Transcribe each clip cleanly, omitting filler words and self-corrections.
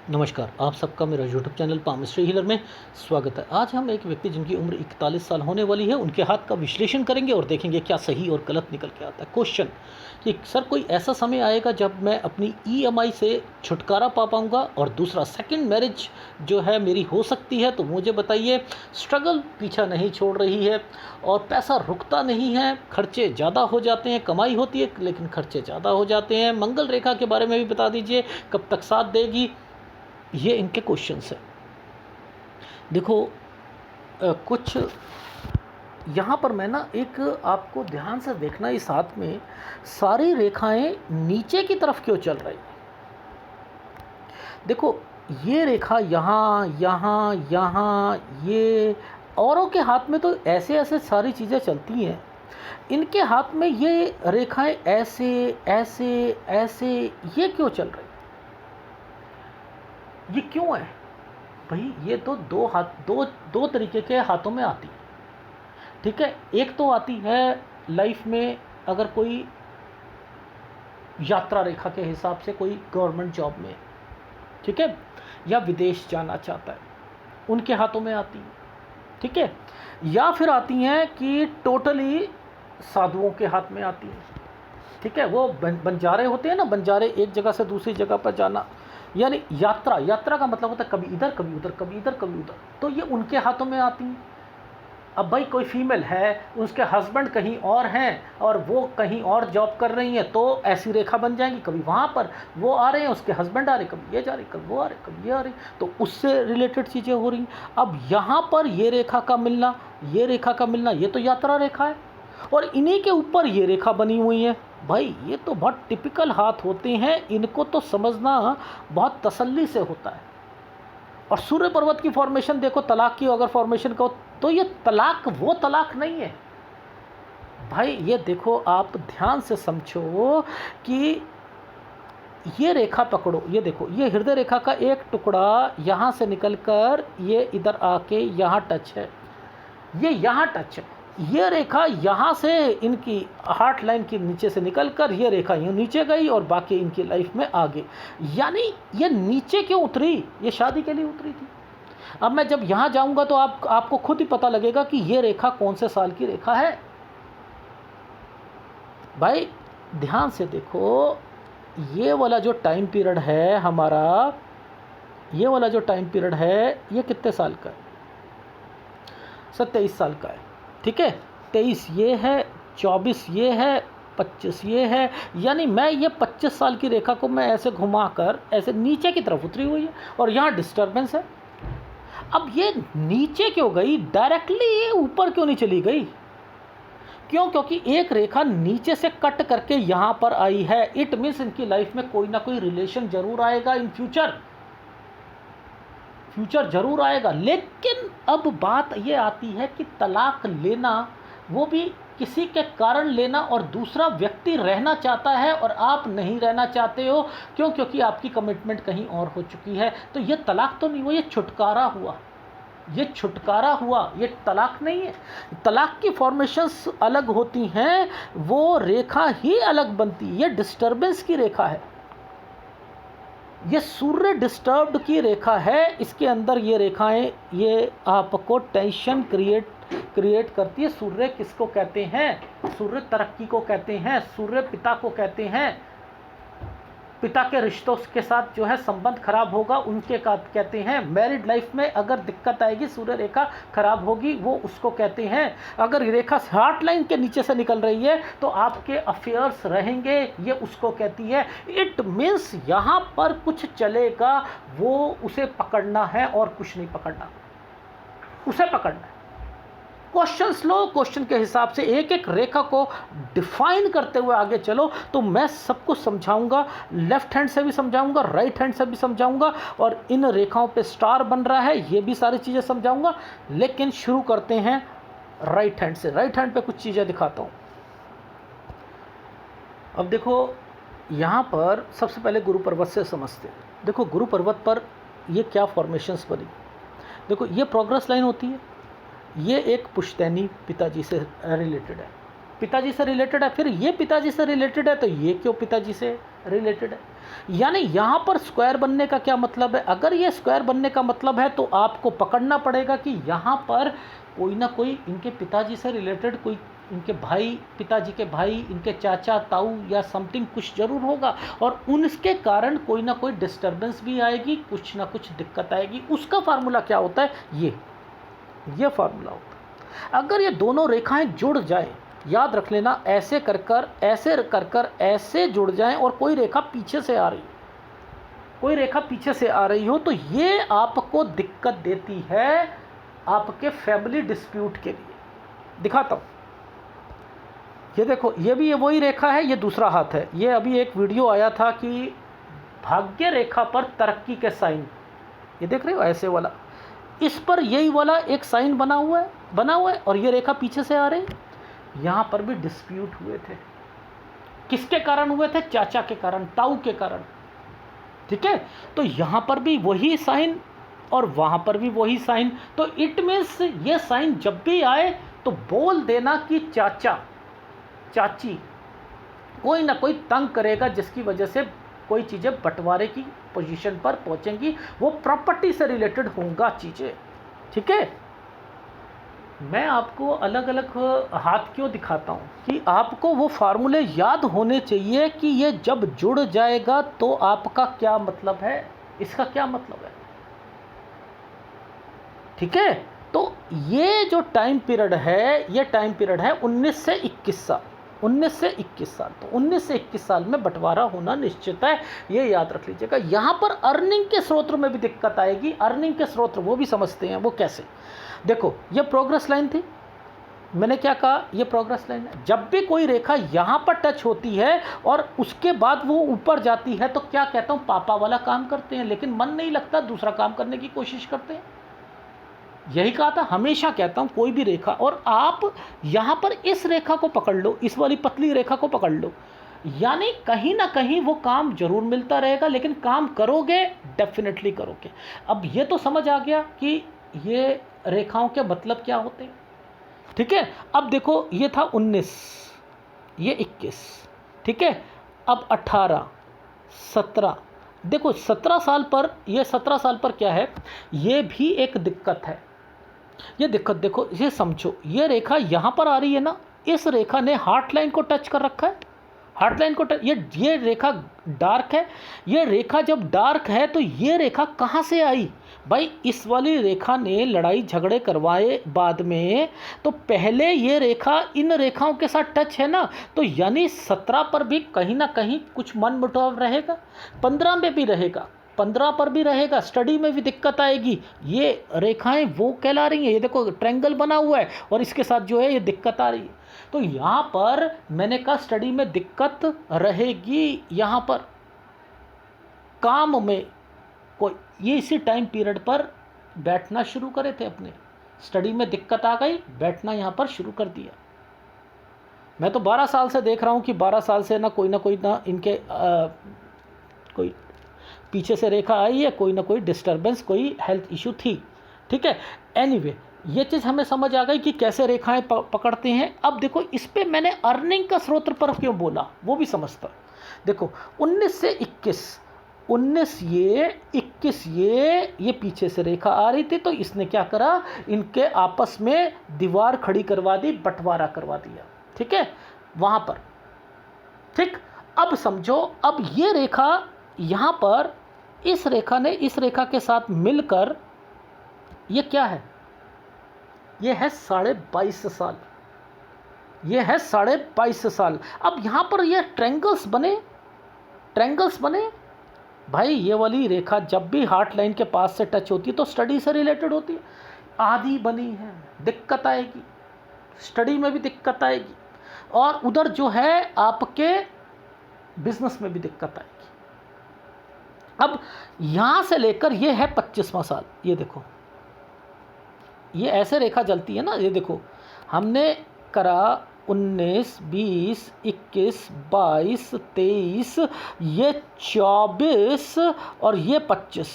नमस्कार, आप सबका मेरा यूट्यूब चैनल पामिस्ट्री हीलर में स्वागत है। आज हम एक व्यक्ति जिनकी उम्र 41 साल होने वाली है, उनके हाथ का विश्लेषण करेंगे और देखेंगे क्या सही और गलत निकल के आता है। क्वेश्चन कि सर कोई ऐसा समय आएगा जब मैं अपनी ईएमआई से छुटकारा पा पाऊँगा, और दूसरा सेकंड मैरिज जो है मेरी हो सकती है, तो मुझे बताइए। स्ट्रगल पीछा नहीं छोड़ रही है और पैसा रुकता नहीं है, खर्चे ज़्यादा हो जाते हैं, कमाई होती है लेकिन खर्चे ज़्यादा हो जाते हैं। मंगल रेखा के बारे में भी बता दीजिए, कब तक साथ देगी। ये इनके क्वेश्चंस हैं। देखो कुछ यहाँ पर मैं ना एक आपको ध्यान से देखना, इस हाथ में सारी रेखाएं नीचे की तरफ क्यों चल रही हैं। देखो ये रेखा यहाँ यहाँ यहाँ, ये औरों के हाथ में तो ऐसे ऐसे सारी चीज़ें चलती हैं, इनके हाथ में ये रेखाएं ऐसे ऐसे ऐसे, ये क्यों चल रही, ये क्यों है भाई। ये तो दो हाथ, दो तरीके के हाथों में आती है, ठीक है। एक तो आती है लाइफ में, अगर कोई यात्रा रेखा के हिसाब से कोई गवर्नमेंट जॉब में, ठीक है, या विदेश जाना चाहता है, उनके हाथों में आती है, ठीक है। या फिर आती हैं कि टोटली साधुओं के हाथ में आती हैं, ठीक है। वो बंजारे होते हैं ना, बंजारे, एक जगह से दूसरी जगह पर जाना, यानी यात्रा। यात्रा का मतलब होता है कभी इधर कभी उधर, कभी इधर कभी उधर, तो ये उनके हाथों में आती हैं। अब भाई कोई फीमेल है, उसके हस्बैंड कहीं और हैं और वो कहीं और जॉब कर रही हैं, तो ऐसी रेखा बन जाएंगी। कभी वहाँ पर वो आ रहे हैं, उसके हस्बैंड आ रहे, कभी ये जा रहे, कभी वो आ रहे, कभी ये आ रही, तो उससे रिलेटेड चीज़ें हो रही। अब यहाँ पर ये रेखा का मिलना, ये रेखा का मिलना, ये तो यात्रा रेखा है, और इन्हीं के ऊपर ये रेखा बनी हुई है। भाई ये तो बहुत टिपिकल हाथ होते हैं, इनको तो समझना बहुत तसल्ली से होता है। और सूर्य पर्वत की फॉर्मेशन देखो, तलाक की अगर फॉर्मेशन को, तो ये तलाक वो तलाक नहीं है भाई। ये देखो आप ध्यान से समझो कि ये रेखा पकड़ो, ये देखो, ये हृदय रेखा का एक टुकड़ा यहाँ से निकलकर ये इधर आके यहाँ टच है, ये यहाँ टच है। ये रेखा यहाँ से इनकी हार्ट लाइन के नीचे से निकलकर ये रेखा यूँ नीचे गई और बाकी इनकी लाइफ में आगे। यानी ये नीचे क्यों उतरी, ये शादी के लिए उतरी थी। अब मैं जब यहाँ जाऊँगा तो आपको खुद ही पता लगेगा कि ये रेखा कौन से साल की रेखा है। भाई ध्यान से देखो, ये वाला जो टाइम पीरियड है हमारा, ये वाला जो टाइम पीरियड है, ये कितने साल का है? 27 साल का है, ठीक है। 23 ये है, 24 ये है, 25 ये है। यानी मैं ये 25 साल की रेखा को मैं ऐसे घुमाकर ऐसे नीचे की तरफ उतरी हुई है, और यहाँ डिस्टर्बेंस है। अब ये नीचे क्यों गई, डायरेक्टली ये ऊपर क्यों नहीं चली गई? क्यों? क्योंकि एक रेखा नीचे से कट करके यहाँ पर आई है। इट मीन्स इनकी लाइफ में कोई ना कोई रिलेशन जरूर आएगा इन फ्यूचर जरूर आएगा। लेकिन अब बात ये आती है कि तलाक लेना, वो भी किसी के कारण लेना, और दूसरा व्यक्ति रहना चाहता है और आप नहीं रहना चाहते हो। क्यों? क्योंकि आपकी कमिटमेंट कहीं और हो चुकी है। तो ये तलाक तो नहीं हुआ, ये छुटकारा हुआ, ये छुटकारा हुआ, ये तलाक नहीं है। तलाक की फॉर्मेशंस अलग होती हैं, वो रेखा ही अलग बनती है। ये डिस्टर्बेंस की रेखा है, ये सूर्य डिस्टर्ब्ड की रेखा है। इसके अंदर ये रेखाएं, ये आपको टेंशन क्रिएट करती है। सूर्य किसको कहते हैं? सूर्य तरक्की को कहते हैं, सूर्य पिता को कहते हैं। पिता के रिश्तों के साथ जो है संबंध खराब होगा, उनके कहते हैं। मैरिड लाइफ में अगर दिक्कत आएगी, सूर्य रेखा खराब होगी, वो उसको कहते हैं। अगर रेखा हार्ट लाइन के नीचे से निकल रही है तो आपके अफेयर्स रहेंगे, ये उसको कहती है। इट मीन्स यहाँ पर कुछ चलेगा, वो उसे पकड़ना है और कुछ नहीं पकड़ना, उसे पकड़ना है। क्वेश्चंस लो, क्वेश्चन के हिसाब से एक एक रेखा को डिफाइन करते हुए आगे चलो। तो मैं सबको समझाऊंगा, लेफ्ट हैंड से भी समझाऊंगा, राइट हैंड से भी समझाऊंगा, और इन रेखाओं पे स्टार बन रहा है, ये भी सारी चीज़ें समझाऊंगा। लेकिन शुरू करते हैं राइट हैंड से। राइट हैंड पे कुछ चीज़ें दिखाता हूँ। अब देखो यहाँ पर सबसे पहले गुरु पर्वत से समझते हैं। देखो गुरु पर्वत पर ये क्या फॉर्मेशंस बनी। देखो ये प्रोग्रेस लाइन होती है, ये एक पुश्तैनी पिताजी से रिलेटेड है, पिताजी से रिलेटेड है, फिर ये पिताजी से रिलेटेड है तो ये क्यों पिताजी से रिलेटेड है। यानी यहाँ पर स्क्वायर बनने का क्या मतलब है? अगर ये स्क्वायर बनने का मतलब है तो आपको पकड़ना पड़ेगा कि यहाँ पर कोई ना कोई इनके पिताजी से रिलेटेड, कोई इनके भाई, पिताजी के भाई, इनके चाचा ताऊ या समथिंग कुछ जरूर होगा, और उनके कारण कोई ना कोई डिस्टर्बेंस भी आएगी, कुछ ना कुछ दिक्कत आएगी। उसका फार्मूला क्या होता है? ये फार्मूला होता है। अगर ये दोनों रेखाएं जुड़ जाए, याद रख लेना, ऐसे कर कर ऐसे जुड़ जाएं और कोई रेखा पीछे से आ रही हो, तो ये आपको दिक्कत देती है आपके फैमिली डिस्प्यूट के लिए। दिखाता हूँ, ये देखो, ये भी वही रेखा है, ये दूसरा हाथ है। ये अभी एक वीडियो आया था कि भाग्य रेखा पर तरक्की के साइन, ये देख रहे हो ऐसे वाला, इस पर यही वाला एक साइन बना हुआ है और ये रेखा पीछे से आ रही। यहाँ पर भी डिस्प्यूट हुए थे। किसके कारण हुए थे? चाचा के कारण, ताऊ के कारण। ठीक है, तो यहाँ पर भी वही साइन और वहाँ पर भी वही साइन। तो इट मीन्स ये साइन जब भी आए तो बोल देना कि चाचा चाची कोई ना कोई तंग करेगा, जिसकी वजह से कोई चीज़ें बंटवारे की पोजीशन पर पहुंचेंगी, वो प्रॉपर्टी से रिलेटेड होंगी चीज़ें। ठीक है, मैं आपको अलग अलग हाथ क्यों दिखाता हूँ कि आपको वो फार्मूले याद होने चाहिए कि ये जब जुड़ जाएगा तो आपका क्या मतलब है, इसका क्या मतलब है। ठीक है, तो ये जो टाइम पीरियड है, ये टाइम पीरियड है 19 से 21 साल। 19 से 21 साल, तो 19 से 21 साल में बंटवारा होना निश्चित है, ये याद रख लीजिएगा। यहाँ पर अर्निंग के स्रोत में भी दिक्कत आएगी। अर्निंग के स्रोत वो भी समझते हैं, वो कैसे? देखो, ये प्रोग्रेस लाइन थी, मैंने क्या कहा, ये प्रोग्रेस लाइन है। जब भी कोई रेखा यहाँ पर टच होती है और उसके बाद वो ऊपर जाती है तो क्या कहता हूँ, पापा वाला काम करते हैं, लेकिन मन नहीं लगता, दूसरा काम करने की कोशिश करते हैं। यही कहा था, हमेशा कहता हूँ कोई भी रेखा, और आप यहाँ पर इस रेखा को पकड़ लो, इस वाली पतली रेखा को पकड़ लो, यानी कहीं ना कहीं वो काम जरूर मिलता रहेगा, लेकिन काम करोगे, डेफिनेटली करोगे। अब ये तो समझ आ गया कि ये रेखाओं के मतलब क्या होते हैं। ठीक है, अब देखो, ये था 19, ये 21, ठीक है, अब 18, 17, देखो 17 साल पर, ये 17 साल पर क्या है, ये भी एक दिक्कत है। ये दिक्कत देखो, ये समझो, ये रेखा यहाँ पर आ रही है ना, इस रेखा ने हार्ट लाइन को टच कर रखा है, हार्ट लाइन को टच, ये रेखा डार्क है। ये रेखा जब डार्क है तो ये रेखा कहाँ से आई भाई? इस वाली रेखा ने लड़ाई झगड़े करवाए बाद में, तो पहले ये रेखा इन रेखाओं के साथ टच है ना, तो यानी 17 पर भी कहीं ना कहीं कुछ मन मुटाव रहेगा, 15 में भी रहेगा, 15 पर भी रहेगा, स्टडी में भी दिक्कत आएगी। ये रेखाएं वो कहला रही हैं, ये देखो ट्रायंगल बना हुआ है और इसके साथ जो है ये दिक्कत आ रही है। तो यहाँ पर मैंने कहा स्टडी में दिक्कत रहेगी, यहाँ पर काम में कोई, ये इसी टाइम पीरियड पर बैठना शुरू करे थे अपने, स्टडी में दिक्कत आ गई, बैठना यहाँ पर शुरू कर दिया। मैं तो 12 साल से देख रहा हूँ कि 12 साल से ना कोई ना इनके कोई पीछे से रेखा आई है, कोई ना कोई डिस्टर्बेंस, कोई हेल्थ इशू थी। ठीक है, एनीवे ये चीज़ हमें समझ आ गई कि कैसे रेखाएं पकड़ते हैं। अब देखो, इस पे मैंने अर्निंग का स्रोत पर क्यों बोला, वो भी समझता। देखो 19 से 21, 19 ये 21 ये पीछे से रेखा आ रही थी, तो इसने क्या करा, इनके आपस में दीवार खड़ी करवा दी, बंटवारा करवा दिया। ठीक है, वहाँ पर। ठीक, अब समझो, अब ये रेखा यहाँ पर, इस रेखा ने इस रेखा के साथ मिलकर, ये क्या है, ये है 22.5 साल, ये है 22.5 साल। अब यहाँ पर ये ट्रायंगल्स बने भाई। ये वाली रेखा जब भी हार्ट लाइन के पास से टच होती है तो स्टडी से रिलेटेड होती है, आधी बनी है, दिक्कत आएगी, स्टडी में भी दिक्कत आएगी, और उधर जो है आपके बिजनेस में भी दिक्कत आएगी। अब यहाँ से लेकर ये है 25वां साल, ये देखो, ये ऐसे रेखा जलती है ना, ये देखो, हमने करा 19, 20, 21, 22, 23, ये 24 और ये 25।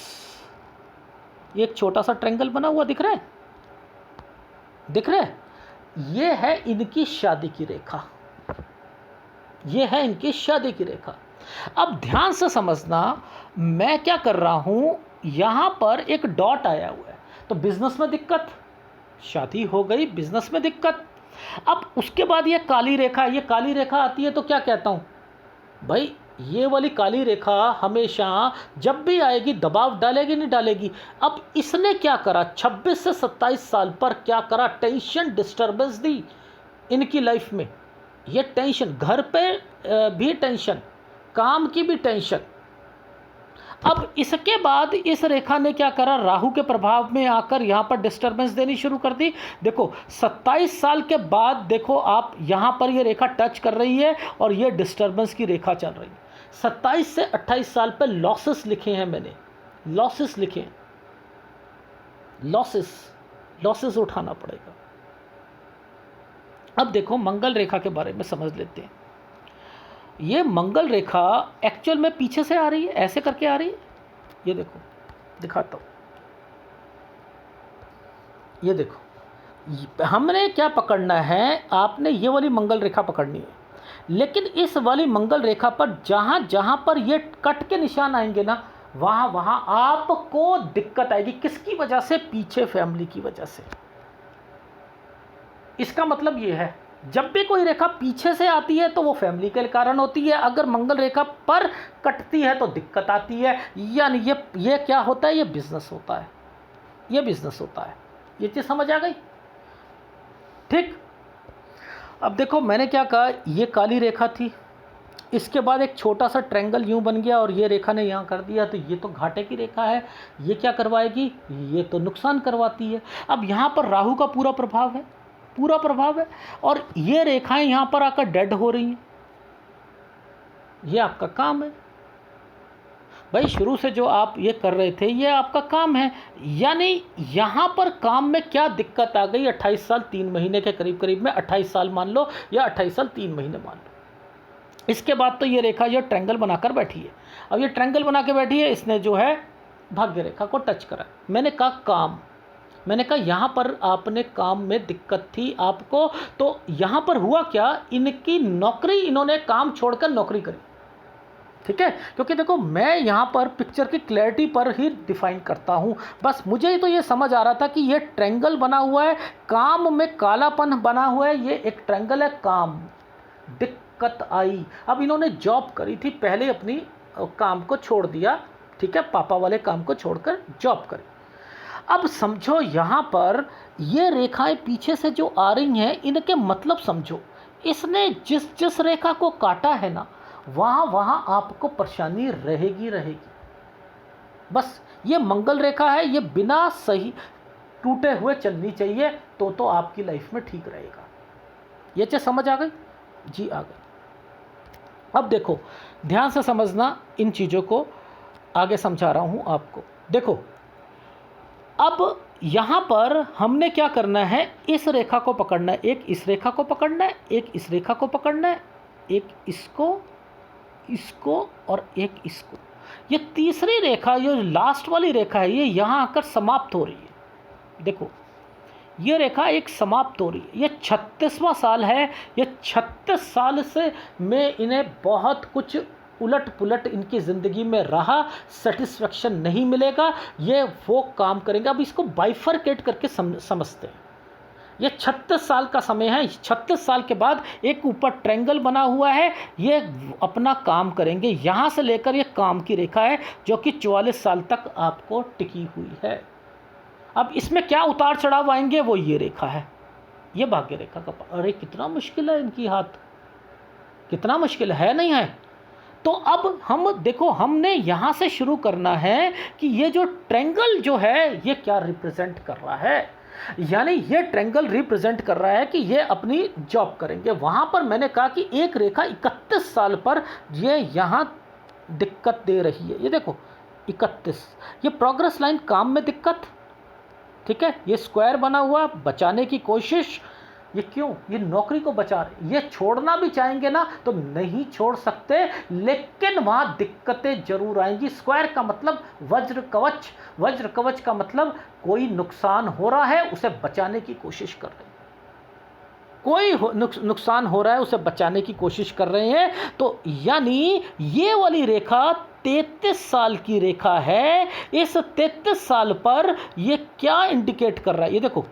ये एक छोटा सा ट्रायंगल बना हुआ दिख रहा है, ये है इनकी शादी की रेखा, ये है इनकी शादी की रेखा। अब ध्यान से समझना, मैं क्या कर रहा हूं, यहां पर एक डॉट आया हुआ है, तो बिजनेस में दिक्कत, शादी हो गई, बिजनेस में दिक्कत। अब उसके बाद ये काली रेखा, ये काली रेखा आती है तो क्या कहता हूं भाई, ये वाली काली रेखा हमेशा जब भी आएगी दबाव डालेगी नहीं डालेगी। अब इसने क्या करा, 26 से 27 साल पर क्या करा, टेंशन डिस्टर्बेंस दी इनकी लाइफ में। ये टेंशन, घर पे भी टेंशन, काम की भी टेंशन। अब इसके बाद इस रेखा ने क्या करा, राहु के प्रभाव में आकर यहाँ पर डिस्टर्बेंस देनी शुरू कर दी। देखो 27 साल के बाद देखो आप यहाँ पर ये रेखा टच कर रही है और ये डिस्टर्बेंस की रेखा चल रही है। 27 से 28 साल पर लॉसेस लिखे हैं मैंने, लॉसेस लिखे हैं, लॉसेस उठाना पड़ेगा। अब देखो मंगल रेखा के बारे में समझ लेते हैं। ये मंगल रेखा एक्चुअल में पीछे से आ रही है, ऐसे करके आ रही है। ये देखो, दिखाता हूं, ये देखो, हमने क्या पकड़ना है, आपने ये वाली मंगल रेखा पकड़नी है। लेकिन इस वाली मंगल रेखा पर जहां जहां पर ये कट के निशान आएंगे ना, वहां वहां आपको दिक्कत आएगी। किसकी वजह से, पीछे फैमिली की वजह से। इसका मतलब ये है, जब भी कोई रेखा पीछे से आती है तो वो फैमिली के कारण होती है, अगर मंगल रेखा पर कटती है तो दिक्कत आती है। यानी ये क्या होता है, ये बिजनेस होता है, ये बिजनेस होता है। ये चीज़ समझ आ गई, ठीक। अब देखो मैंने क्या कहा, ये काली रेखा थी, इसके बाद एक छोटा सा ट्रायंगल यूं बन गया और ये रेखा ने यहाँ कर दिया, तो ये तो घाटे की रेखा है। ये क्या करवाएगी, ये तो नुकसान करवाती है। अब यहाँ पर राहु का पूरा प्रभाव है, पूरा प्रभाव है, और ये रेखाएं यहाँ पर आकर डेड हो रही हैं। ये आपका काम है भाई, शुरू से जो आप ये कर रहे थे ये आपका काम है। यानी यहाँ पर काम में क्या दिक्कत आ गई, 28 साल 3 महीने के करीब करीब में, 28 साल मान लो या 28 साल 3 महीने मान लो। इसके बाद तो ये रेखा ये ट्रायंगल बनाकर बैठी है। अब ये ट्रायंगल बना के बैठी है, इसने जो है भाग्य रेखा को टच करा। मैंने कहा काम, मैंने कहा यहाँ पर आपने काम में दिक्कत थी आपको, तो यहाँ पर हुआ क्या, इनकी नौकरी, इन्होंने काम छोड़कर नौकरी करी, ठीक है। क्योंकि देखो मैं यहाँ पर पिक्चर की क्लैरिटी पर ही डिफाइन करता हूँ। बस मुझे ही तो ये समझ आ रहा था कि ये ट्रायंगल बना हुआ है, काम में कालापन बना हुआ है, ये एक ट्रायंगल है, काम, दिक्कत आई। अब इन्होंने जॉब करी थी, पहले अपनी काम को छोड़ दिया, ठीक है, पापा वाले काम को छोड़कर जॉब करी। अब समझो यहाँ पर ये रेखाएं पीछे से जो आ रही हैं, इनके मतलब समझो। इसने जिस जिस रेखा को काटा है ना, वहाँ वहाँ आपको परेशानी रहेगी रहेगी। बस ये मंगल रेखा है, ये बिना सही टूटे हुए चलनी चाहिए, तो आपकी लाइफ में ठीक रहेगा। ये चीज़ समझ आ गई जी, आ गई। अब देखो ध्यान से समझना, इन चीज़ों को आगे समझा रहा हूँ आपको। देखो अब यहाँ पर हमने क्या करना है, इस रेखा को पकड़ना है, एक इस रेखा को पकड़ना है, एक इस रेखा को पकड़ना है, एक इसको, इसको और एक इसको। ये तीसरी रेखा, ये लास्ट वाली रेखा है, ये यहाँ आकर समाप्त हो रही है। देखो ये रेखा एक समाप्त हो रही है। ये 36वां साल है। ये 36 साल से में इन्हें बहुत कुछ उलट पुलट इनकी ज़िंदगी में रहा, सेटिस्फेक्शन नहीं मिलेगा, ये वो काम करेंगे। अब इसको बाइफरकेट करके समझते हैं। ये 36 साल का समय है, 36 साल के बाद एक ऊपर ट्रायंगल बना हुआ है, ये अपना काम करेंगे। यहाँ से लेकर ये काम की रेखा है जो कि 44 साल तक आपको टिकी हुई है। अब इसमें क्या उतार चढ़ाव आएंगे, वो ये रेखा है, ये भाग्य रेखा का। अरे कितना मुश्किल है इनकी हाथ, कितना मुश्किल है, नहीं है। तो अब हम देखो, हमने यहाँ से शुरू करना है कि ये जो ट्रायंगल जो है ये क्या रिप्रेजेंट कर रहा है। यानी ये ट्रायंगल रिप्रेजेंट कर रहा है कि ये अपनी जॉब करेंगे। वहाँ पर मैंने कहा कि एक रेखा 31 साल पर ये यहाँ दिक्कत दे रही है। ये देखो 31, ये प्रोग्रेस लाइन, काम में दिक्कत, ठीक है। ये स्क्वायर बना हुआ, बचाने की कोशिश। ये क्यों, ये नौकरी को बचा रहे। ये छोड़ना भी चाहेंगे ना तो नहीं छोड़ सकते, लेकिन वहाँ दिक्कतें जरूर आएंगी। स्क्वायर का मतलब वज्र कवच, वज्र कवच का मतलब कोई नुकसान हो रहा है, उसे बचाने की कोशिश कर रहे हैं। कोई नुकसान हो रहा है उसे बचाने की कोशिश कर रहे हैं। तो यानी ये वाली रेखा 33 साल की रेखा है। इस 33 साल पर ये क्या इंडिकेट कर रहा है, ये देखो,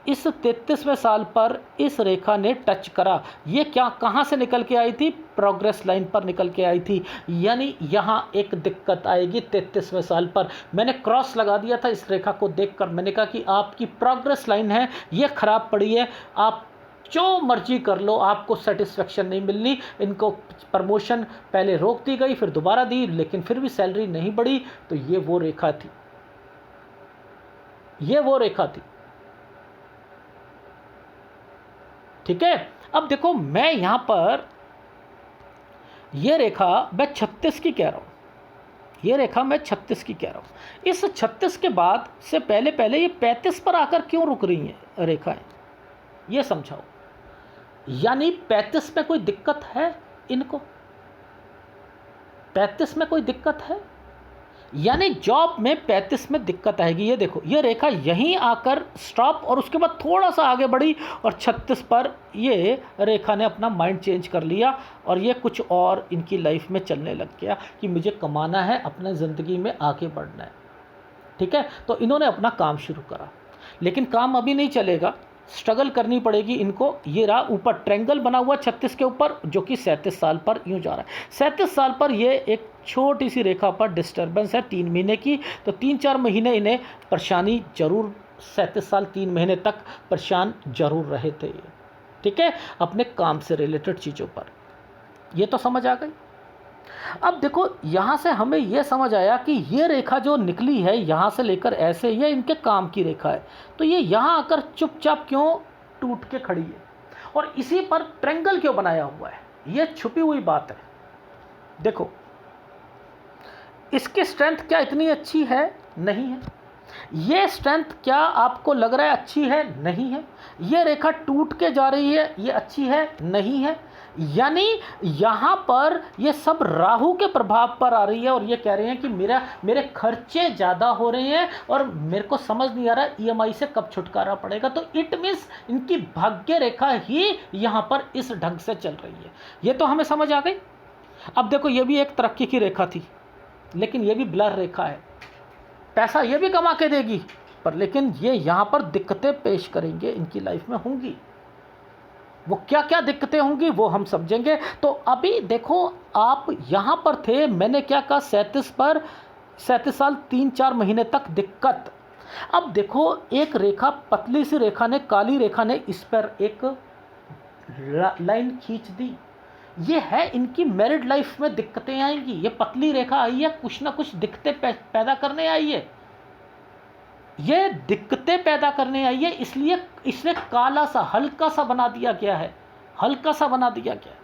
इस 33वें साल पर इस रेखा ने टच करा। ये क्या, कहाँ से निकल के आई थी, प्रोग्रेस लाइन पर निकल के आई थी। यानी यहाँ एक दिक्कत आएगी 33वें साल पर। मैंने क्रॉस लगा दिया था इस रेखा को देखकर, मैंने कहा कि आपकी प्रोग्रेस लाइन है ये खराब पड़ी है, आप जो मर्जी कर लो, आपको सेटिस्फेक्शन नहीं मिलनी। इनको प्रमोशन पहले रोक दी गई, फिर दोबारा दी, लेकिन फिर भी सैलरी नहीं बढ़ी। तो ये वो रेखा थी, ये वो रेखा थी। ठीक है, अब देखो मैं यहां पर ये रेखा मैं 36 की कह रहा हूं, ये रेखा मैं 36 की कह रहा हूं। इस 36 के बाद से पहले पहले ये 35 पर आकर क्यों रुक रही हैं रेखाएं, ये समझाओ। यानी 35 में कोई दिक्कत है इनको, 35 में कोई दिक्कत है, यानी जॉब में 35 में दिक्कत आएगी। ये देखो, ये रेखा यहीं आकर स्टॉप और उसके बाद थोड़ा सा आगे बढ़ी और 36 पर ये रेखा ने अपना माइंड चेंज कर लिया और ये कुछ और इनकी लाइफ में चलने लग गया कि मुझे कमाना है, अपने ज़िंदगी में आगे बढ़ना है। ठीक है, तो इन्होंने अपना काम शुरू करा, लेकिन काम अभी नहीं चलेगा, स्ट्रगल करनी पड़ेगी इनको। ये रहा ऊपर ट्रायंगल बना हुआ 36 के ऊपर, जो कि 37 साल पर यूँ जा रहा है। 37 साल पर ये एक छोटी सी रेखा पर डिस्टर्बेंस है 3 महीने की, तो 3-4 महीने इन्हें परेशानी जरूर, 37 साल 3 महीने तक परेशान जरूर रहे थे ये। ठीक है, अपने काम से रिलेटेड चीज़ों पर। ये तो समझ आ गई। अब देखो यहाँ से हमें यह समझ आया कि ये रेखा जो निकली है यहाँ से लेकर ऐसे, ये इनके काम की रेखा है। तो ये यहाँ आकर चुपचाप क्यों टूट के खड़ी है और इसी पर ट्रायंगल क्यों बनाया हुआ है, ये छुपी हुई बात है। देखो, इसकी स्ट्रेंथ क्या इतनी अच्छी है, नहीं है। ये स्ट्रेंथ क्या आपको लग रहा है अच्छी है, नहीं है। ये रेखा टूट के जा रही है, ये अच्छी है, नहीं है। यानी यहाँ पर ये सब राहु के प्रभाव पर आ रही है और ये कह रहे हैं कि मेरे खर्चे ज़्यादा हो रहे हैं और मेरे को समझ नहीं आ रहा ईएमआई से कब छुटकारा पड़ेगा। तो इट मीन्स इनकी भाग्य रेखा ही यहाँ पर इस ढंग से चल रही है। ये तो हमें समझ आ गई। अब देखो, ये भी एक तरक्की की रेखा थी, लेकिन ये भी ब्लर रेखा है। पैसा ये भी कमा के देगी, पर लेकिन ये यहाँ पर दिक्कतें पेश करेंगे, इनकी लाइफ में होंगी। वो क्या क्या दिक्कतें होंगी वो हम समझेंगे। तो अभी देखो, आप यहाँ पर थे, मैंने क्या कहा, 37 साल 3-4 महीने तक दिक्कत। अब देखो, एक रेखा, पतली सी रेखा ने, काली रेखा ने इस पर एक लाइन खींच दी। ये है इनकी मैरिड लाइफ में दिक्कतें आएंगी। ये पतली रेखा आई है, कुछ ना कुछ दिक्कतें पैदा करने आई है, ये दिक्कतें पैदा करने आई है, इसलिए इसने काला सा, हल्का सा बना दिया गया है, हल्का सा बना दिया गया है।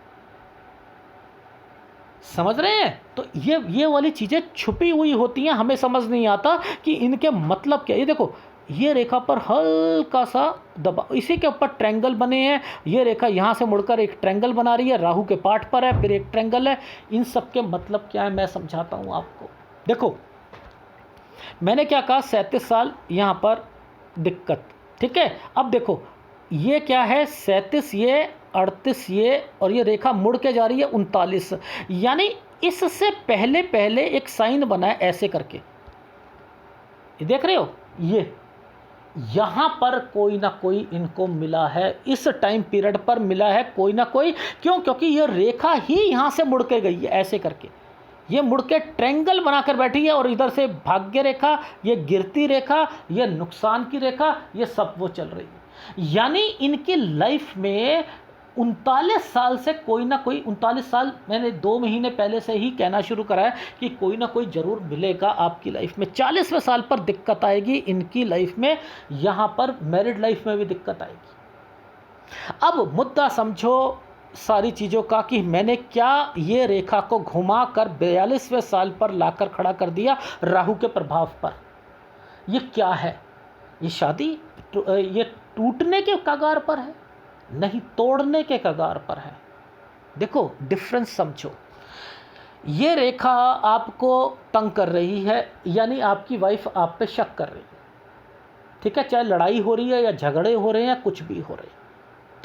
समझ रहे हैं? तो ये वाली चीजें छुपी हुई होती हैं, हमें समझ नहीं आता कि इनके मतलब क्या। ये देखो, ये रेखा पर हल्का सा दबाव, इसी के ऊपर ट्रायंगल बने हैं। ये रेखा यहाँ से मुड़कर एक ट्रायंगल बना रही है, राहु के पार्ट पर है, फिर एक ट्रायंगल है। इन सब के मतलब क्या है मैं समझाता हूँ आपको। देखो, मैंने क्या कहा, 37 साल यहाँ पर दिक्कत। ठीक है, अब देखो ये क्या है, 37, ये 38, ये, और ये रेखा मुड़ के जा रही है 39। यानी इससे पहले पहले एक साइन बना है ऐसे करके, ये देख रहे हो, ये यहाँ पर कोई ना कोई इनको मिला है, इस टाइम पीरियड पर मिला है कोई ना कोई। क्यों? क्योंकि ये रेखा ही यहाँ से मुड़ के गई है ऐसे करके, ये मुड़ के ट्रायंगल बनाकर बैठी है और इधर से भाग्य रेखा, ये गिरती रेखा, ये नुकसान की रेखा, ये सब वो चल रही है। यानी इनकी लाइफ में 39 साल से कोई ना कोई, 39 साल मैंने 2 महीने पहले से ही कहना शुरू करा है कि कोई ना कोई ज़रूर मिलेगा आपकी लाइफ में। 40वें साल पर दिक्कत आएगी इनकी लाइफ में, यहाँ पर मैरिड लाइफ में भी दिक्कत आएगी। अब मुद्दा समझो सारी चीज़ों का कि मैंने क्या ये रेखा को घुमा कर 42वें साल पर लाकर खड़ा कर दिया राहु के प्रभाव पर। ये क्या है? ये शादी, ये टूटने के कगार पर है, नहीं तोड़ने के कगार पर है। देखो डिफरेंस समझो। ये रेखा आपको तंग कर रही है, यानी आपकी वाइफ आप पे शक कर रही है। ठीक है, चाहे लड़ाई हो रही है या झगड़े हो रहे हैं, कुछ भी हो रहे हैं।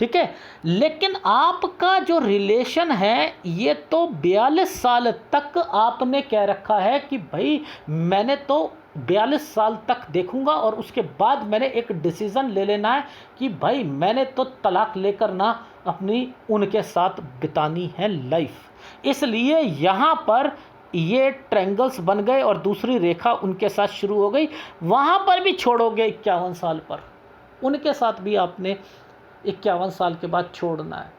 ठीक है। लेकिन आपका जो रिलेशन है ये तो 42 साल तक आपने कह रखा है कि भाई मैंने तो 42 साल तक देखूंगा और उसके बाद मैंने एक डिसीज़न ले लेना है कि भाई मैंने तो तलाक लेकर ना अपनी उनके साथ बितानी है लाइफ। इसलिए यहाँ पर ये ट्रायंगल्स बन गए और दूसरी रेखा उनके साथ शुरू हो गई। वहाँ पर भी छोड़ोगे 51 साल पर, उनके साथ भी आपने 51 साल के बाद छोड़ना है।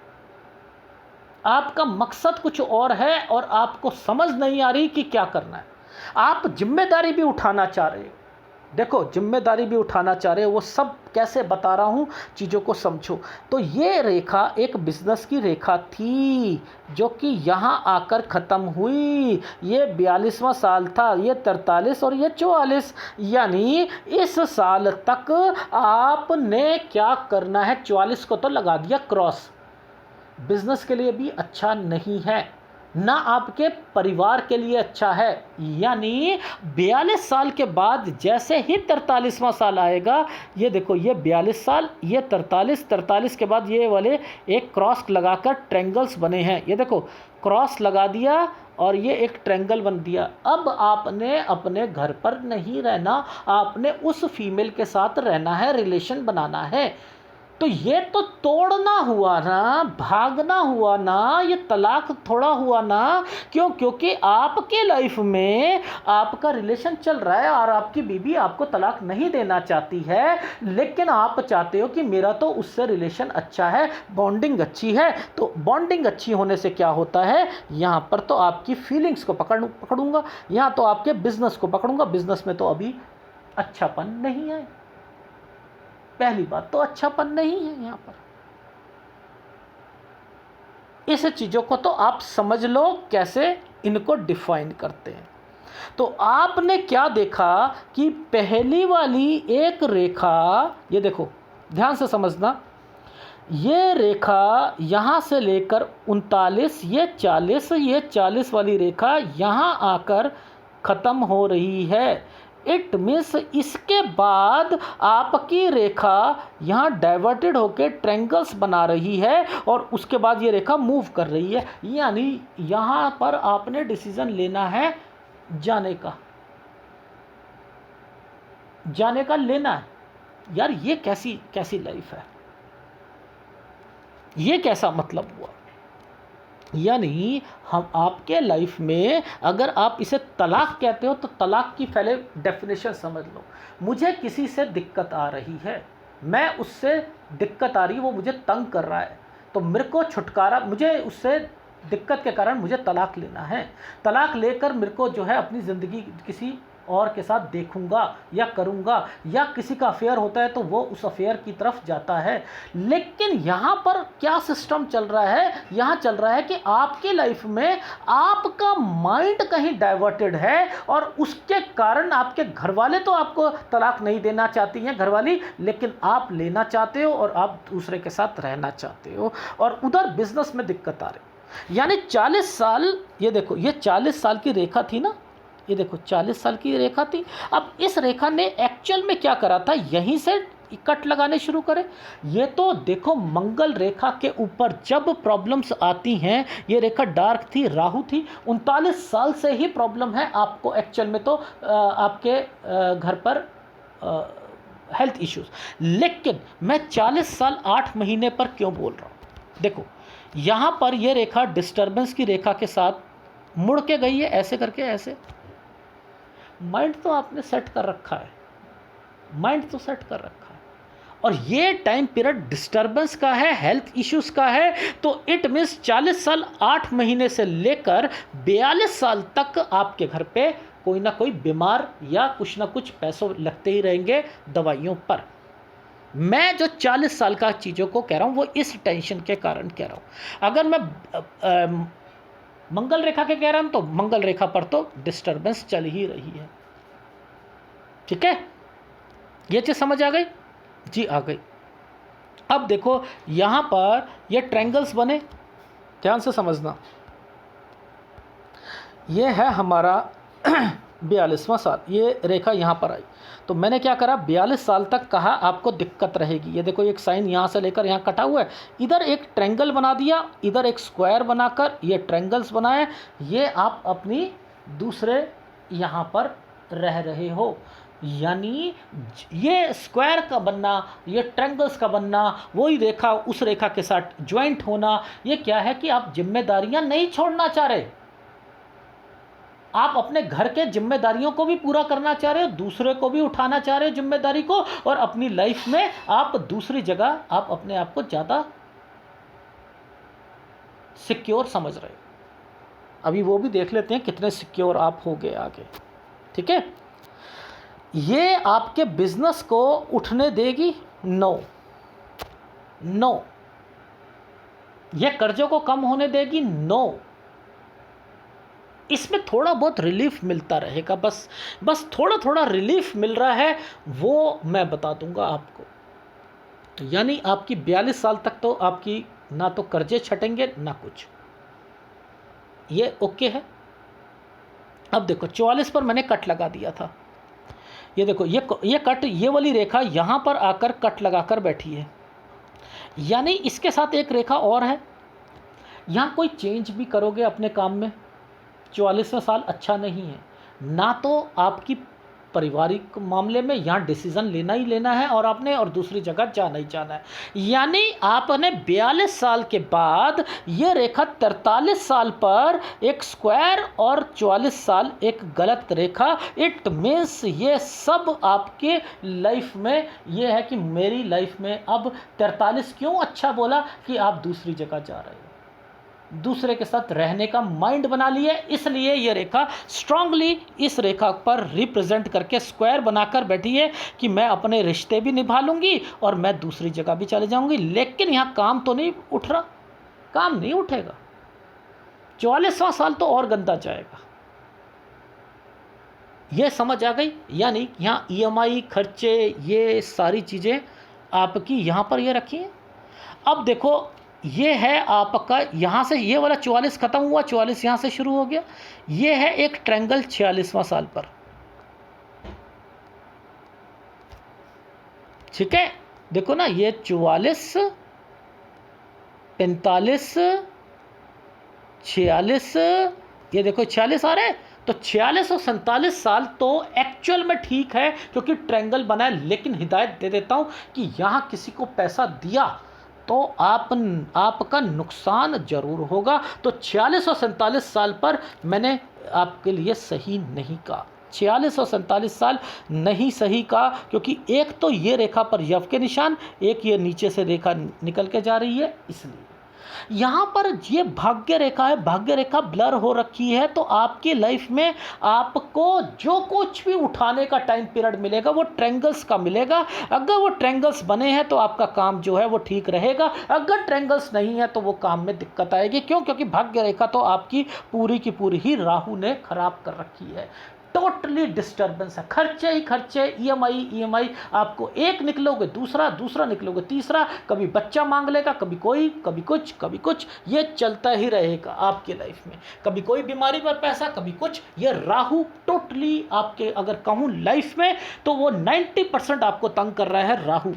आपका मकसद कुछ और है और आपको समझ नहीं आ रही कि क्या करना है। आप जिम्मेदारी भी उठाना चाह रहे हो, देखो जिम्मेदारी भी उठाना चाह रहे हो, वो सब कैसे बता रहा हूँ, चीज़ों को समझो। तो ये रेखा एक बिजनेस की रेखा थी जो कि यहाँ आकर ख़त्म हुई। ये 42वां साल था, ये 43 और ये 44, यानी इस साल तक आपने क्या करना है, 44 को तो लगा दिया क्रॉस। बिजनेस के लिए भी अच्छा नहीं है, ना आपके परिवार के लिए अच्छा है। यानी 42 साल के बाद जैसे ही 43वां साल आएगा, ये देखो ये 42 साल, ये 43 के बाद ये वाले एक क्रॉस लगाकर ट्रायंगल्स बने हैं। ये देखो क्रॉस लगा दिया और ये एक ट्रायंगल बन दिया। अब आपने अपने घर पर नहीं रहना, आपने उस फीमेल के साथ रहना है, रिलेशन बनाना है। तो ये तो तोड़ना हुआ ना, भागना हुआ ना, ये तलाक थोड़ा हुआ ना। क्यों? क्योंकि आपके लाइफ में आपका रिलेशन चल रहा है और आपकी बीवी आपको तलाक नहीं देना चाहती है, लेकिन आप चाहते हो कि मेरा तो उससे रिलेशन अच्छा है, बॉन्डिंग अच्छी है। तो बॉन्डिंग अच्छी होने से क्या होता है, यहाँ पर तो आपकी फीलिंग्स को पकड़ूंगा, यहाँ तो आपके बिजनेस को पकड़ूंगा। बिजनेस में तो अभी अच्छापन नहीं है, पहली बात तो अच्छापन नहीं है यहाँ पर। इस चीज़ों को तो आप समझ लो कैसे इनको डिफाइन करते हैं। तो आपने क्या देखा कि पहली वाली एक रेखा, ये देखो ध्यान से समझना, ये रेखा यहाँ से लेकर 39, ये 40 वाली रेखा यहाँ आकर ख़त्म हो रही है। इट मीन्स इसके बाद आपकी रेखा यहाँ डाइवर्टेड होकर ट्रायंगल्स बना रही है और उसके बाद ये रेखा मूव कर रही है। यानी यहाँ पर आपने डिसीजन लेना है जाने का लेना है। यार ये कैसी लाइफ है, ये कैसा मतलब हुआ। यानी हम आपके लाइफ में अगर आप इसे तलाक कहते हो तो तलाक की पहले डेफिनेशन समझ लो। मुझे किसी से दिक्कत आ रही है, मैं उससे दिक्कत आ रही है, वो मुझे तंग कर रहा है, तो मेरे को छुटकारा, मुझे उससे दिक्कत के कारण मुझे तलाक लेना है। तलाक लेकर मेरे को जो है अपनी ज़िंदगी किसी और के साथ देखूंगा या करूंगा, या किसी का अफेयर होता है तो वो उस अफेयर की तरफ जाता है। लेकिन यहाँ पर क्या सिस्टम चल रहा है, यहाँ चल रहा है कि आपके लाइफ में आपका माइंड कहीं डाइवर्टेड है और उसके कारण आपके घर वाले तो आपको तलाक नहीं देना चाहती हैं घरवाली, लेकिन आप लेना चाहते हो और आप दूसरे के साथ रहना चाहते हो, और उधर बिजनेस में दिक्कत आ रही। यानी 40 साल, ये देखो ये 40 साल की रेखा थी ना, ये देखो 40 साल की रेखा थी। अब इस रेखा ने एक्चुअल में क्या करा था, यहीं से कट लगाने शुरू करे। ये तो देखो मंगल रेखा के ऊपर जब प्रॉब्लम्स आती हैं, ये रेखा डार्क थी, राहु थी, 39 साल से ही प्रॉब्लम है आपको एक्चुअल में तो आपके घर पर हेल्थ इश्यूज। लेकिन मैं 40 साल 8 महीने पर क्यों बोल रहा हूँ, देखो यहाँ पर ये रेखा डिस्टर्बेंस की रेखा के साथ मुड़ के गई है, ऐसे करके, ऐसे। माइंड तो आपने सेट कर रखा है, माइंड तो सेट कर रखा है, और ये टाइम पीरियड डिस्टर्बेंस का है, हेल्थ इश्यूज का है। तो इट मीन्स 40 साल 8 महीने से लेकर 42 साल तक आपके घर पे कोई ना कोई बीमार या कुछ ना कुछ पैसों लगते ही रहेंगे दवाइयों पर। मैं जो 40 साल का चीज़ों को कह रहा हूँ वो इस टेंशन के कारण कह रहा हूँ। अगर मैं मंगल रेखा के कह रहा हूं तो मंगल रेखा पर तो डिस्टर्बेंस चल ही रही है। ठीक है, ये चीज समझ आ गई जी? आ गई। अब देखो यहां पर ये ट्रायंगल्स बने, ध्यान से समझना। ये है हमारा 42वां साल, ये रेखा यहाँ पर आई। तो मैंने क्या करा, 42 साल तक कहा आपको दिक्कत रहेगी। ये देखो एक साइन यहाँ से लेकर यहाँ कटा हुआ है, इधर एक ट्रायंगल बना दिया, इधर एक स्क्वायर बनाकर ये ट्रायंगल्स बनाए। ये आप अपनी दूसरे यहाँ पर रह रहे हो, यानी ये स्क्वायर का बनना, ये ट्रायंगल्स का बनना, वही रेखा उस रेखा के साथ ज्वाइंट होना, ये क्या है कि आप जिम्मेदारियां नहीं छोड़ना चाह रहे। आप अपने घर के जिम्मेदारियों को भी पूरा करना चाह रहे हो, दूसरे को भी उठाना चाह रहे हो जिम्मेदारी को, और अपनी लाइफ में आप दूसरी जगह आप अपने आप को ज़्यादा सिक्योर समझ रहे हो। अभी वो भी देख लेते हैं कितने सिक्योर आप हो गए आगे। ठीक है, ये आपके बिजनेस को उठने देगी? No no. ये कर्जों को कम होने देगी? नो। इसमें थोड़ा बहुत रिलीफ मिलता रहेगा, बस थोड़ा थोड़ा रिलीफ मिल रहा है, वो मैं बता दूंगा आपको। तो यानी आपकी 42 साल तक तो आपकी ना तो कर्जे छटेंगे ना कुछ, ये ओके है। अब देखो 44 पर मैंने कट लगा दिया था, ये देखो ये कट, ये वाली रेखा यहाँ पर आकर कट लगाकर बैठी है, यानी इसके साथ एक रेखा और है। यहाँ कोई चेंज भी करोगे अपने काम में, 44वां साल अच्छा नहीं है ना, तो आपकी पारिवारिक मामले में यहाँ डिसीज़न लेना ही लेना है और आपने, और दूसरी जगह जाना ही जाना है। यानी आपने 42 साल के बाद ये रेखा 43 साल पर एक स्क्वायर और 44 साल एक गलत रेखा। इट मीन्स ये सब आपके लाइफ में ये है कि मेरी लाइफ में अब 43 क्यों अच्छा बोला कि आप दूसरी जगह जा रहे हो, दूसरे के साथ रहने का माइंड बना लिए, इसलिए ये रेखा स्ट्रांगली इस रेखा पर रिप्रेजेंट करके स्क्वायर बनाकर बैठी है कि मैं अपने रिश्ते भी निभा लूँगी और मैं दूसरी जगह भी चले जाऊँगी। लेकिन यहाँ काम तो नहीं उठ रहा, काम नहीं उठेगा, 44वां साल तो और गंदा जाएगा। ये समझ आ गई? यानी यहाँ EMI खर्चे, ये सारी चीज़ें आपकी यहाँ पर ये रखी हैं। अब देखो ये है आपका, यहाँ से ये वाला 44 खत्म हुआ, 44 यहाँ से शुरू हो गया। ये है एक ट्रायंगल 46वां साल पर। ठीक है, देखो ना, ये 44, 45, 46, ये देखो 46 आ रहे हैं। तो 46 और 47 साल तो एक्चुअल में ठीक है क्योंकि ट्रायंगल बना है, लेकिन हिदायत दे देता हूँ कि यहाँ किसी को पैसा दिया तो आपका नुकसान जरूर होगा। तो 46 और 47 साल पर मैंने आपके लिए सही नहीं कहा, 46 और 47 साल नहीं सही कहा, क्योंकि एक तो ये रेखा पर यव के निशान, एक ये नीचे से रेखा निकल के जा रही है, इसलिए यहाँ पर ये भाग्य रेखा है, भाग्य रेखा ब्लर हो रखी है। तो आपकी लाइफ में आपको जो कुछ भी उठाने का टाइम पीरियड मिलेगा वो ट्रायंगल्स का मिलेगा। अगर वो ट्रायंगल्स बने हैं तो आपका काम जो है वो ठीक रहेगा, अगर ट्रायंगल्स नहीं है तो वो काम में दिक्कत आएगी। क्यों? क्योंकि भाग्य रेखा तो आपकी पूरी की पूरी ही राहु ने खराब कर रखी है, टोटली डिस्टर्बेंस है, खर्चे ही खर्चे, EMI आपको एक निकलोगे दूसरा निकलोगे तीसरा, कभी बच्चा मांग लेगा, कभी कोई, कभी कुछ, ये चलता ही रहेगा आपके लाइफ में। कभी कोई बीमारी पर पैसा, कभी कुछ। ये राहु टोटली आपके, अगर कहूँ लाइफ में, तो वो 90% आपको तंग कर रहा है राहु,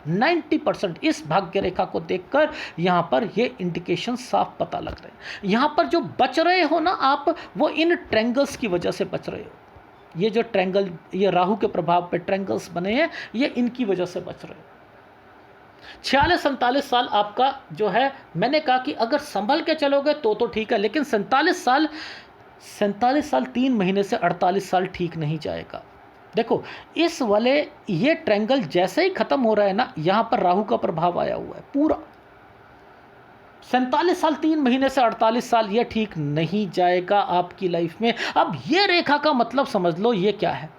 90%। इस भाग्य रेखा को देखकर यहाँ पर ये इंडिकेशन साफ पता लग रहे हैं। यहाँ पर जो बच रहे हो ना आप, वो इन ट्रायंगल्स की वजह से बच रहे हो। ये जो ट्रायंगल, ये राहु के प्रभाव पे ट्रायंगल्स बने हैं, ये इनकी वजह से बच रहे हो। 46-47 साल आपका जो है, मैंने कहा कि अगर संभल के चलोगे तो ठीक है, लेकिन 47 साल 3 महीने से 48 साल ठीक नहीं जाएगा। देखो इस वाले ये ट्रायंगल जैसे ही खत्म हो रहा है ना, यहाँ पर राहु का प्रभाव आया हुआ है पूरा। 47 साल 3 महीने से 48 साल ये ठीक नहीं जाएगा आपकी लाइफ में। अब ये रेखा का मतलब समझ लो ये क्या है,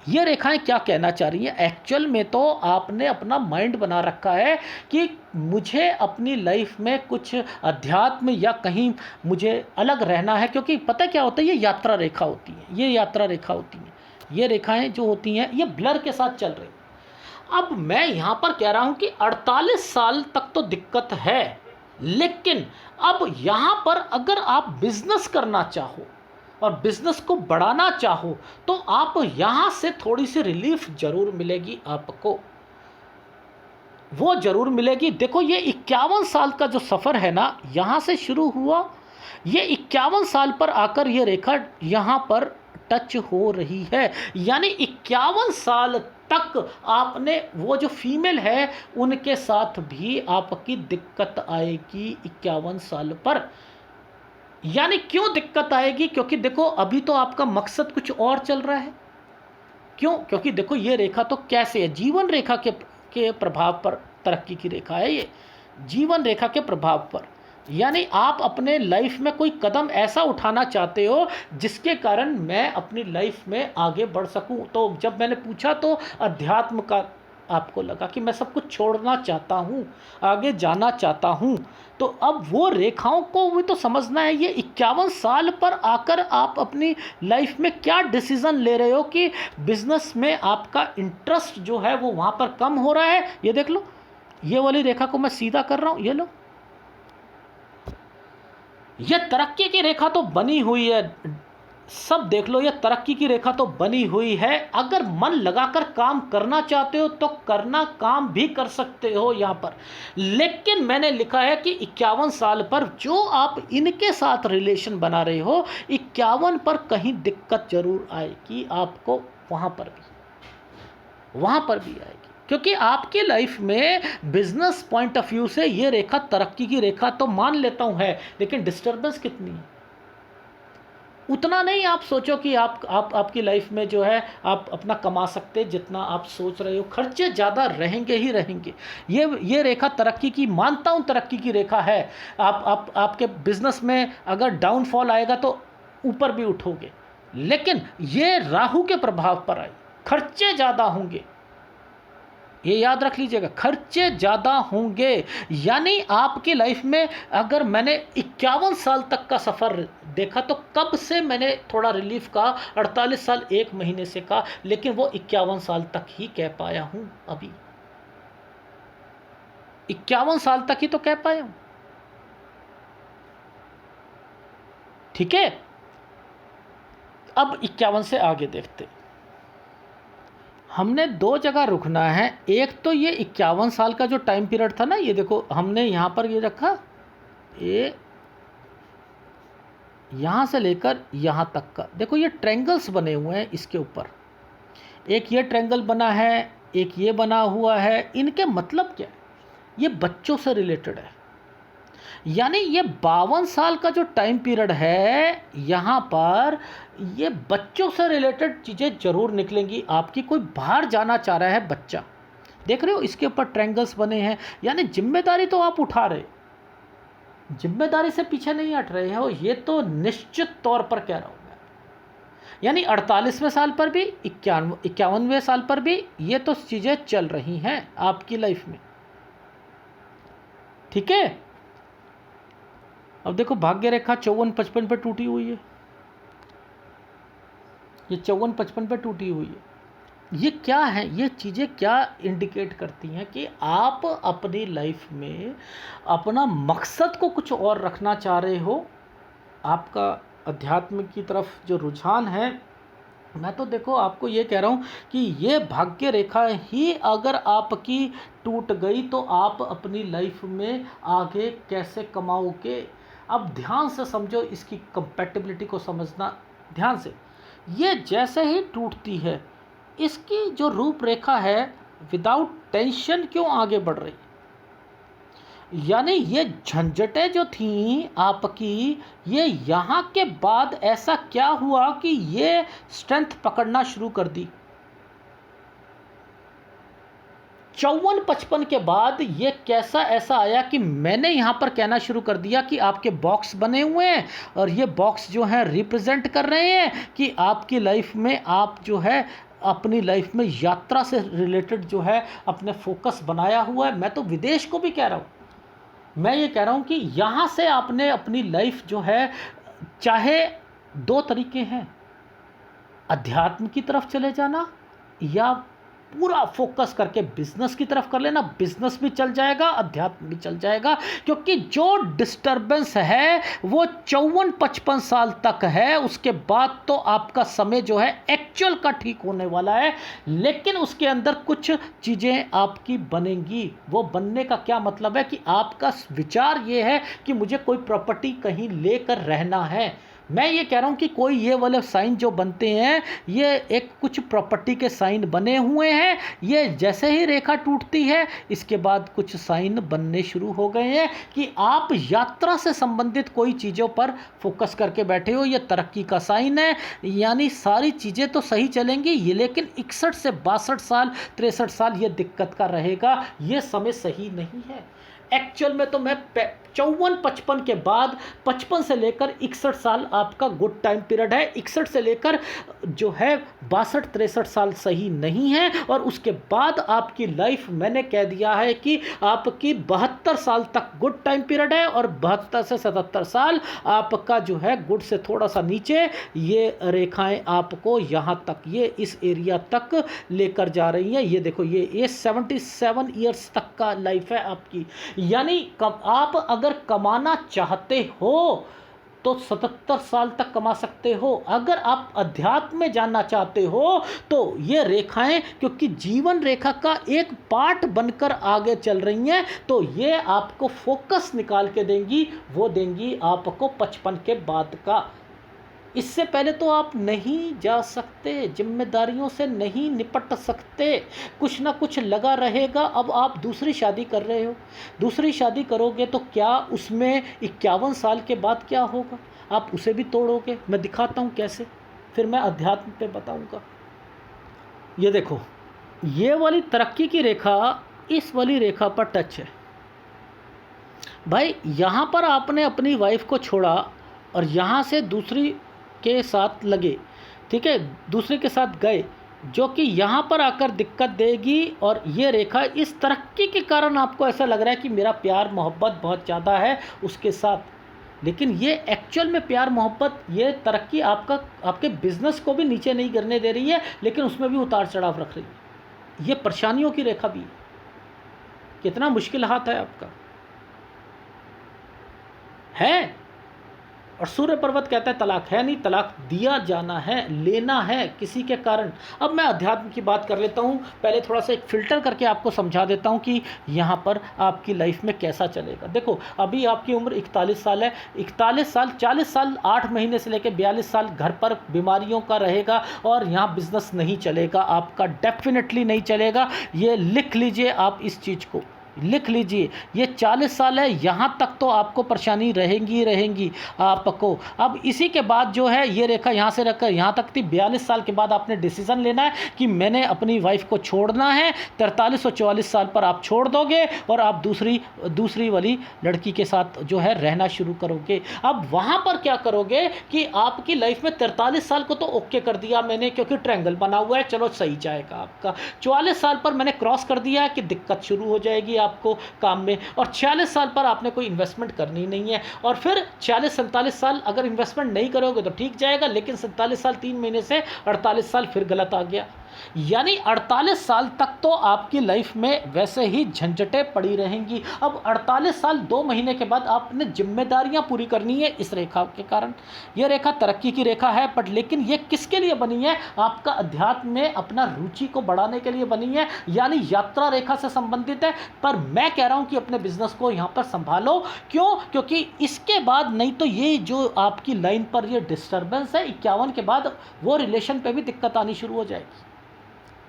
ये रेखाएं क्या कहना चाह रही हैं। एक्चुअल में तो आपने अपना माइंड बना रखा है कि मुझे अपनी लाइफ में कुछ अध्यात्म या कहीं मुझे अलग रहना है, क्योंकि पता क्या होता है, ये यात्रा रेखा होती है, ये यात्रा रेखा होती है, ये रेखाएं जो होती हैं ये ब्लर के साथ चल रही। अब मैं यहाँ पर कह रहा हूँ कि 48 साल तक तो दिक्कत है, लेकिन अब यहाँ पर अगर आप बिजनेस करना चाहो, और बिजनेस को बढ़ाना चाहो तो आप यहाँ से थोड़ी सी रिलीफ जरूर मिलेगी आपको, वो जरूर मिलेगी। देखो ये 51 साल का जो सफ़र है ना, यहाँ से शुरू हुआ, ये 51 साल पर आकर ये रेखा यहाँ पर टच हो रही है। यानी 51 साल तक आपने, वो जो फीमेल है उनके साथ भी आपकी दिक्कत आएगी 51 साल पर। यानी क्यों दिक्कत आएगी? क्योंकि देखो अभी तो आपका मकसद कुछ और चल रहा है। क्यों? क्योंकि देखो ये रेखा तो कैसे है, जीवन रेखा के प्रभाव पर तरक्की की रेखा है ये, जीवन रेखा के प्रभाव पर। यानी आप अपने लाइफ में कोई कदम ऐसा उठाना चाहते हो जिसके कारण मैं अपनी लाइफ में आगे बढ़ सकूं। तो जब मैंने पूछा तो अध्यात्म का आपको लगा कि मैं सब कुछ छोड़ना चाहता हूं, आगे जाना चाहता हूं। तो अब वो रेखाओं को भी तो समझना है। ये 51 साल पर आकर आप अपनी लाइफ में क्या डिसीज़न ले रहे हो कि बिजनेस में आपका इंटरेस्ट जो है वो वहाँ पर कम हो रहा है। ये देख लो, ये वाली रेखा को मैं सीधा कर रहा हूँ, ये लो, ये तरक्की की रेखा तो बनी हुई है, सब देख लो, ये तरक्की की रेखा तो बनी हुई है। अगर मन लगाकर काम करना चाहते हो तो करना, काम भी कर सकते हो यहाँ पर। लेकिन मैंने लिखा है कि 51 साल पर जो आप इनके साथ रिलेशन बना रहे हो, 51 पर कहीं दिक्कत जरूर आएगी आपको, वहाँ पर भी आएगी। क्योंकि आपकी लाइफ में बिजनेस पॉइंट ऑफ व्यू से ये रेखा तरक्की की रेखा तो मान लेता हूँ है, लेकिन डिस्टर्बेंस कितनी है? उतना नहीं आप सोचो कि आपकी लाइफ में जो है आप अपना कमा सकते जितना आप सोच रहे हो। खर्चे ज़्यादा रहेंगे ही रहेंगे। ये रेखा तरक्की की, मानता हूँ तरक्की की रेखा है। आपके बिजनेस में अगर डाउनफॉल आएगा तो ऊपर भी उठोगे, लेकिन ये राहु के प्रभाव पर आई, खर्चे ज़्यादा होंगे, ये याद रख लीजिएगा, खर्चे ज़्यादा होंगे। यानी आपकी लाइफ में अगर मैंने 51 साल तक का सफ़र देखा तो कब से मैंने थोड़ा रिलीफ का 48 साल 1 महीने से का, लेकिन वो 51 साल तक ही कह पाया हूँ। अभी 51 साल तक ही तो कह पाया हूँ। ठीक है, अब 51 से आगे देखते। हमने 2 जगह रुकना है। एक तो ये 51 साल का जो टाइम पीरियड था ना, ये देखो हमने यहाँ पर ये रखा, ये यहाँ से लेकर यहाँ तक का, देखो ये ट्रायंगल्स बने हुए हैं इसके ऊपर। एक ये ट्रायंगल बना है, एक ये बना हुआ है। इनके मतलब क्या है? ये बच्चों से रिलेटेड है। यानी ये 52 साल का जो टाइम पीरियड है, यहाँ पर ये बच्चों से रिलेटेड चीज़ें जरूर निकलेंगी आपकी। कोई बाहर जाना चाह रहा है बच्चा, देख रहे हो इसके ऊपर ट्रायंगल्स बने हैं। यानी जिम्मेदारी तो आप उठा रहे, जिम्मेदारी से पीछे नहीं हट रहे हो, ये तो निश्चित तौर पर कह रहा हूँ मैं। यानी 48वें साल पर भी, 51वें साल पर भी ये तो चीज़ें चल रही हैं आपकी लाइफ में। ठीक है, अब देखो भाग्य रेखा 54-55 पे टूटी हुई है, ये 54-55 पे टूटी हुई है। ये क्या है? ये चीज़ें क्या इंडिकेट करती हैं कि आप अपनी लाइफ में अपना मकसद को कुछ और रखना चाह रहे हो। आपका अध्यात्म की तरफ जो रुझान है, मैं तो देखो आपको ये कह रहा हूँ कि ये भाग्य रेखा ही अगर आपकी टूट गई तो आप अपनी लाइफ में आगे कैसे कमाओगे। अब ध्यान से समझो, इसकी कंपैटिबिलिटी को समझना ध्यान से। ये जैसे ही टूटती है, इसकी जो रूपरेखा है विदाउट टेंशन क्यों आगे बढ़ रही। यानी ये झंझटें जो थीं आपकी, ये यहाँ के बाद ऐसा क्या हुआ कि ये स्ट्रेंथ पकड़ना शुरू कर दी। 54-55 के बाद ये कैसा ऐसा आया कि मैंने यहाँ पर कहना शुरू कर दिया कि आपके बॉक्स बने हुए हैं, और ये बॉक्स जो हैं रिप्रेजेंट कर रहे हैं कि आपकी लाइफ में आप जो है अपनी लाइफ में यात्रा से रिलेटेड जो है अपने फोकस बनाया हुआ है। मैं तो विदेश को भी कह रहा हूँ, मैं ये कह रहा हूँ कि यहाँ से आपने अपनी लाइफ जो है, चाहे 2 तरीके हैं, अध्यात्म की तरफ चले जाना या पूरा फोकस करके बिजनेस की तरफ कर लेना, बिजनेस भी चल जाएगा, अध्यात्म भी चल जाएगा। क्योंकि जो डिस्टर्बेंस है वो 54-55 साल तक है, उसके बाद तो आपका समय जो है एक्चुअल का ठीक होने वाला है। लेकिन उसके अंदर कुछ चीज़ें आपकी बनेंगी। वो बनने का क्या मतलब है कि आपका विचार ये है कि मुझे कोई प्रॉपर्टी कहीं लेकर रहना है। मैं ये कह रहा हूँ कि कोई ये वाले साइन जो बनते हैं, ये एक कुछ प्रॉपर्टी के साइन बने हुए हैं। ये जैसे ही रेखा टूटती है, इसके बाद कुछ साइन बनने शुरू हो गए हैं कि आप यात्रा से संबंधित कोई चीज़ों पर फोकस करके बैठे हो। ये तरक्की का साइन है, यानी सारी चीज़ें तो सही चलेंगी ये, लेकिन 61 से 62 साल 63 साल ये दिक्कत का रहेगा। ये समय सही नहीं है। एक्चुअल में तो मैं 54-55 के बाद 55 से लेकर 61 साल आपका गुड टाइम पीरियड है। 61 से लेकर जो है 62-63 साल सही नहीं है, और उसके बाद आपकी लाइफ मैंने कह दिया है कि आपकी 72 साल तक गुड टाइम पीरियड है, और 72 से 77 साल आपका जो है गुड से थोड़ा सा नीचे ये रेखाएं आपको यहाँ तक, ये इस एरिया तक लेकर जा रही हैं। ये देखो, ये 77 ईयर्स तक का लाइफ है आपकी। यानी आप अगर कमाना चाहते हो तो 77 साल तक कमा सकते हो। अगर आप अध्यात्म में जानना चाहते हो तो ये रेखाएं, क्योंकि जीवन रेखा का एक पार्ट बनकर आगे चल रही हैं, तो ये आपको फोकस निकाल के देंगी। वो देंगी आपको 55 के बाद का। इससे पहले तो आप नहीं जा सकते, जिम्मेदारियों से नहीं निपट सकते, कुछ ना कुछ लगा रहेगा। अब आप दूसरी शादी कर रहे हो, दूसरी शादी करोगे तो क्या उसमें 51 साल के बाद क्या होगा? आप उसे भी तोड़ोगे। मैं दिखाता हूँ कैसे, फिर मैं अध्यात्म पे बताऊँगा। ये देखो, ये वाली तरक्की की रेखा इस वाली रेखा पर टच है भाई। यहाँ पर आपने अपनी वाइफ को छोड़ा और यहाँ से दूसरी के साथ लगे, ठीक है, दूसरे के साथ गए, जो कि यहाँ पर आकर दिक्कत देगी। और ये रेखा इस तरक्की के कारण आपको ऐसा लग रहा है कि मेरा प्यार मोहब्बत बहुत ज़्यादा है उसके साथ, लेकिन ये एक्चुअल में प्यार मोहब्बत, ये तरक्की आपके बिजनेस को भी नीचे नहीं गिरने दे रही है, लेकिन उसमें भी उतार चढ़ाव रख रही है। ये परेशानियों की रेखा भी है। कितना मुश्किल हाथ है आपका, है। और सूर्य पर्वत कहता है तलाक है नहीं, तलाक दिया जाना है, लेना है किसी के कारण। अब मैं अध्यात्म की बात कर लेता हूँ। पहले थोड़ा सा एक फ़िल्टर करके आपको समझा देता हूँ कि यहाँ पर आपकी लाइफ में कैसा चलेगा। देखो, अभी आपकी उम्र 41 साल है। 41 साल, 40 साल 8 महीने से लेकर 42 साल घर पर बीमारियों का रहेगा, और यहाँ बिजनेस नहीं चलेगा आपका, डेफिनेटली नहीं चलेगा। ये लिख लीजिए, आप इस चीज़ को लिख लीजिए। ये 40 साल है, यहाँ तक तो आपको परेशानी रहेंगी आपको। अब इसी के बाद जो है ये रेखा यहाँ से रखकर यहाँ तक थी। 42 साल के बाद आपने डिसीज़न लेना है कि मैंने अपनी वाइफ को छोड़ना है। 43 और 44 साल पर आप छोड़ दोगे और आप दूसरी वाली लड़की के साथ जो है रहना शुरू करोगे। अब वहाँ पर क्या करोगे कि आपकी लाइफ में 43 साल को तो ओके कर दिया मैंने, क्योंकि ट्रायंगल बना हुआ है, चलो सही जाएगा आपका। 44 साल पर मैंने क्रॉस कर दिया है कि दिक्कत शुरू हो जाएगी आपको काम में, और 46 साल पर आपने कोई इन्वेस्टमेंट करनी नहीं है। और फिर 46-47 साल अगर इन्वेस्टमेंट नहीं करोगे तो ठीक जाएगा, लेकिन 47 साल 3 महीने से 48 साल फिर गलत आ गया। यानी 48 साल तक तो आपकी लाइफ में वैसे ही झंझटें पड़ी रहेंगी। अब 48 साल 2 महीने के बाद आपने जिम्मेदारियां पूरी करनी है इस रेखा के कारण। यह रेखा तरक्की की रेखा है, बट लेकिन ये किसके लिए बनी है? आपका अध्यात्म में अपना रुचि को बढ़ाने के लिए बनी है, यानी यात्रा रेखा से संबंधित है। पर मैं कह रहा हूं कि अपने बिजनेस को यहां पर संभालो। क्यों? क्योंकि इसके बाद नहीं तो ये जो आपकी लाइन पर ये डिस्टर्बेंस है 51 के बाद, वो रिलेशन पे भी दिक्कत आनी शुरू हो जाएगी,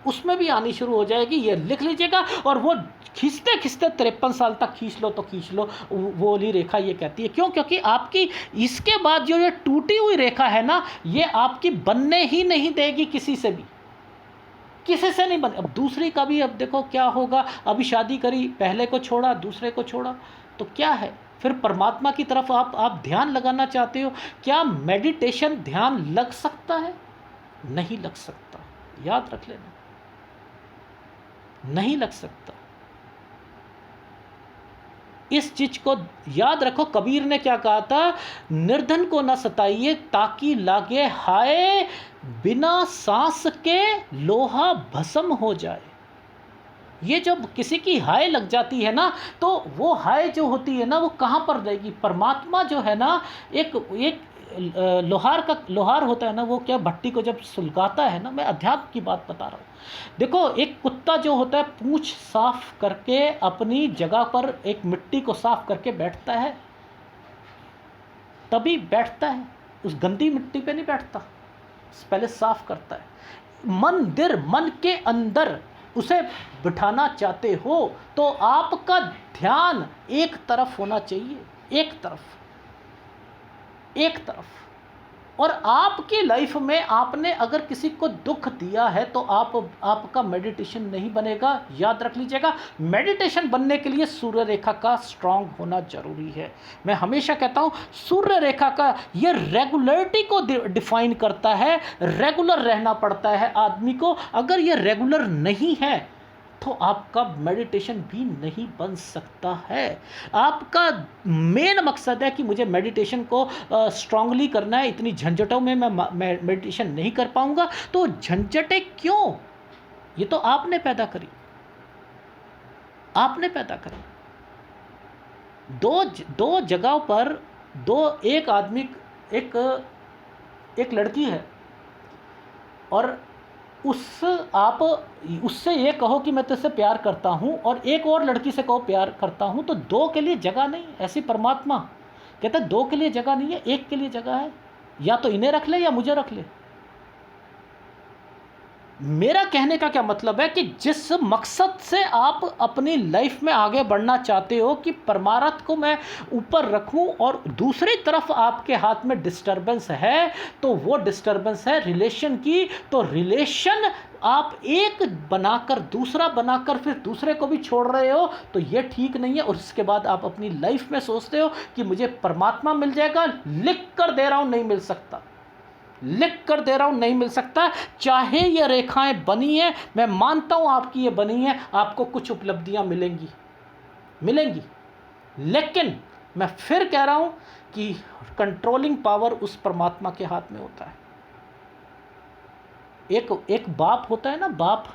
उसमें भी आनी शुरू हो जाएगी। ये लिख लीजिएगा। और वो खींचते खींचते 53 साल तक खींच लो तो खींच लो, वो वाली रेखा ये कहती है। क्यों? क्योंकि आपकी इसके बाद जो ये टूटी हुई रेखा है ना, ये आपकी बनने ही नहीं देगी किसी से भी, किसी से नहीं बन। अब दूसरी का भी, अब देखो क्या होगा। अभी शादी करी, पहले को छोड़ा, दूसरे को छोड़ा, तो क्या है फिर? परमात्मा की तरफ आप ध्यान लगाना चाहते हो, क्या मेडिटेशन ध्यान लग सकता है? नहीं लग सकता, याद रख लेना, नहीं लग सकता। इस चीज को याद रखो। कबीर ने क्या कहा था? निर्धन को न सताइए ताकि लागे हाय, बिना सांस के लोहा भस्म हो जाए। ये जब किसी की हाय लग जाती है ना, तो वो हाय जो होती है ना वो कहाँ पर जाएगी? परमात्मा जो है ना, एक एक लोहार होता है ना, वो क्या भट्टी को जब सुलगाता है ना, मैं अध्यात्म की बात बता रहा हूँ। देखो, एक कुत्ता जो होता है पूंछ साफ करके अपनी जगह पर एक मिट्टी को साफ करके बैठता है, तभी बैठता है, उस गंदी मिट्टी पे नहीं बैठता, पहले साफ करता है। मंदिर, मन के अंदर उसे बिठाना चाहते हो तो आपका ध्यान एक तरफ होना चाहिए, एक तरफ। और आपकी लाइफ में आपने अगर किसी को दुख दिया है तो आपका मेडिटेशन नहीं बनेगा। याद रख लीजिएगा, मेडिटेशन बनने के लिए सूर्य रेखा का स्ट्रांग होना जरूरी है। मैं हमेशा कहता हूँ सूर्य रेखा का ये रेगुलरिटी को डिफाइन करता है, रेगुलर रहना पड़ता है आदमी को। अगर ये रेगुलर नहीं है तो आपका मेडिटेशन भी नहीं बन सकता है। आपका मेन मकसद है कि मुझे मेडिटेशन को स्ट्रांगली करना है, इतनी झंझटों में मैं मेडिटेशन नहीं कर पाऊंगा। तो झंझटें क्यों? ये तो आपने पैदा करी, दो जगहों पर एक आदमी, एक लड़की है और उससे ये कहो कि मैं तुझसे प्यार करता हूँ, और एक और लड़की से कहो प्यार करता हूँ, तो दो के लिए जगह नहीं। ऐसी परमात्मा कहता है दो के लिए जगह नहीं है, एक के लिए जगह है। या तो इन्हें रख ले या मुझे रख ले। मेरा कहने का क्या मतलब है कि जिस मकसद से आप अपनी लाइफ में आगे बढ़ना चाहते हो कि परमार्थ को मैं ऊपर रखूं, और दूसरी तरफ आपके हाथ में डिस्टरबेंस है, तो वो डिस्टरबेंस है रिलेशन की। तो रिलेशन आप एक बनाकर दूसरा बनाकर फिर दूसरे को भी छोड़ रहे हो, तो ये ठीक नहीं है। और इसके बाद आप अपनी लाइफ में सोचते हो कि मुझे परमात्मा मिल जाएगा। लिख कर दे रहा हूं, नहीं मिल सकता, नहीं मिल सकता। चाहे ये रेखाएं बनी हैं, मैं मानता हूं आपकी ये बनी है, आपको कुछ उपलब्धियां मिलेंगी, लेकिन मैं फिर कह रहा हूं कि कंट्रोलिंग पावर उस परमात्मा के हाथ में होता है। एक बाप होता है ना, बाप,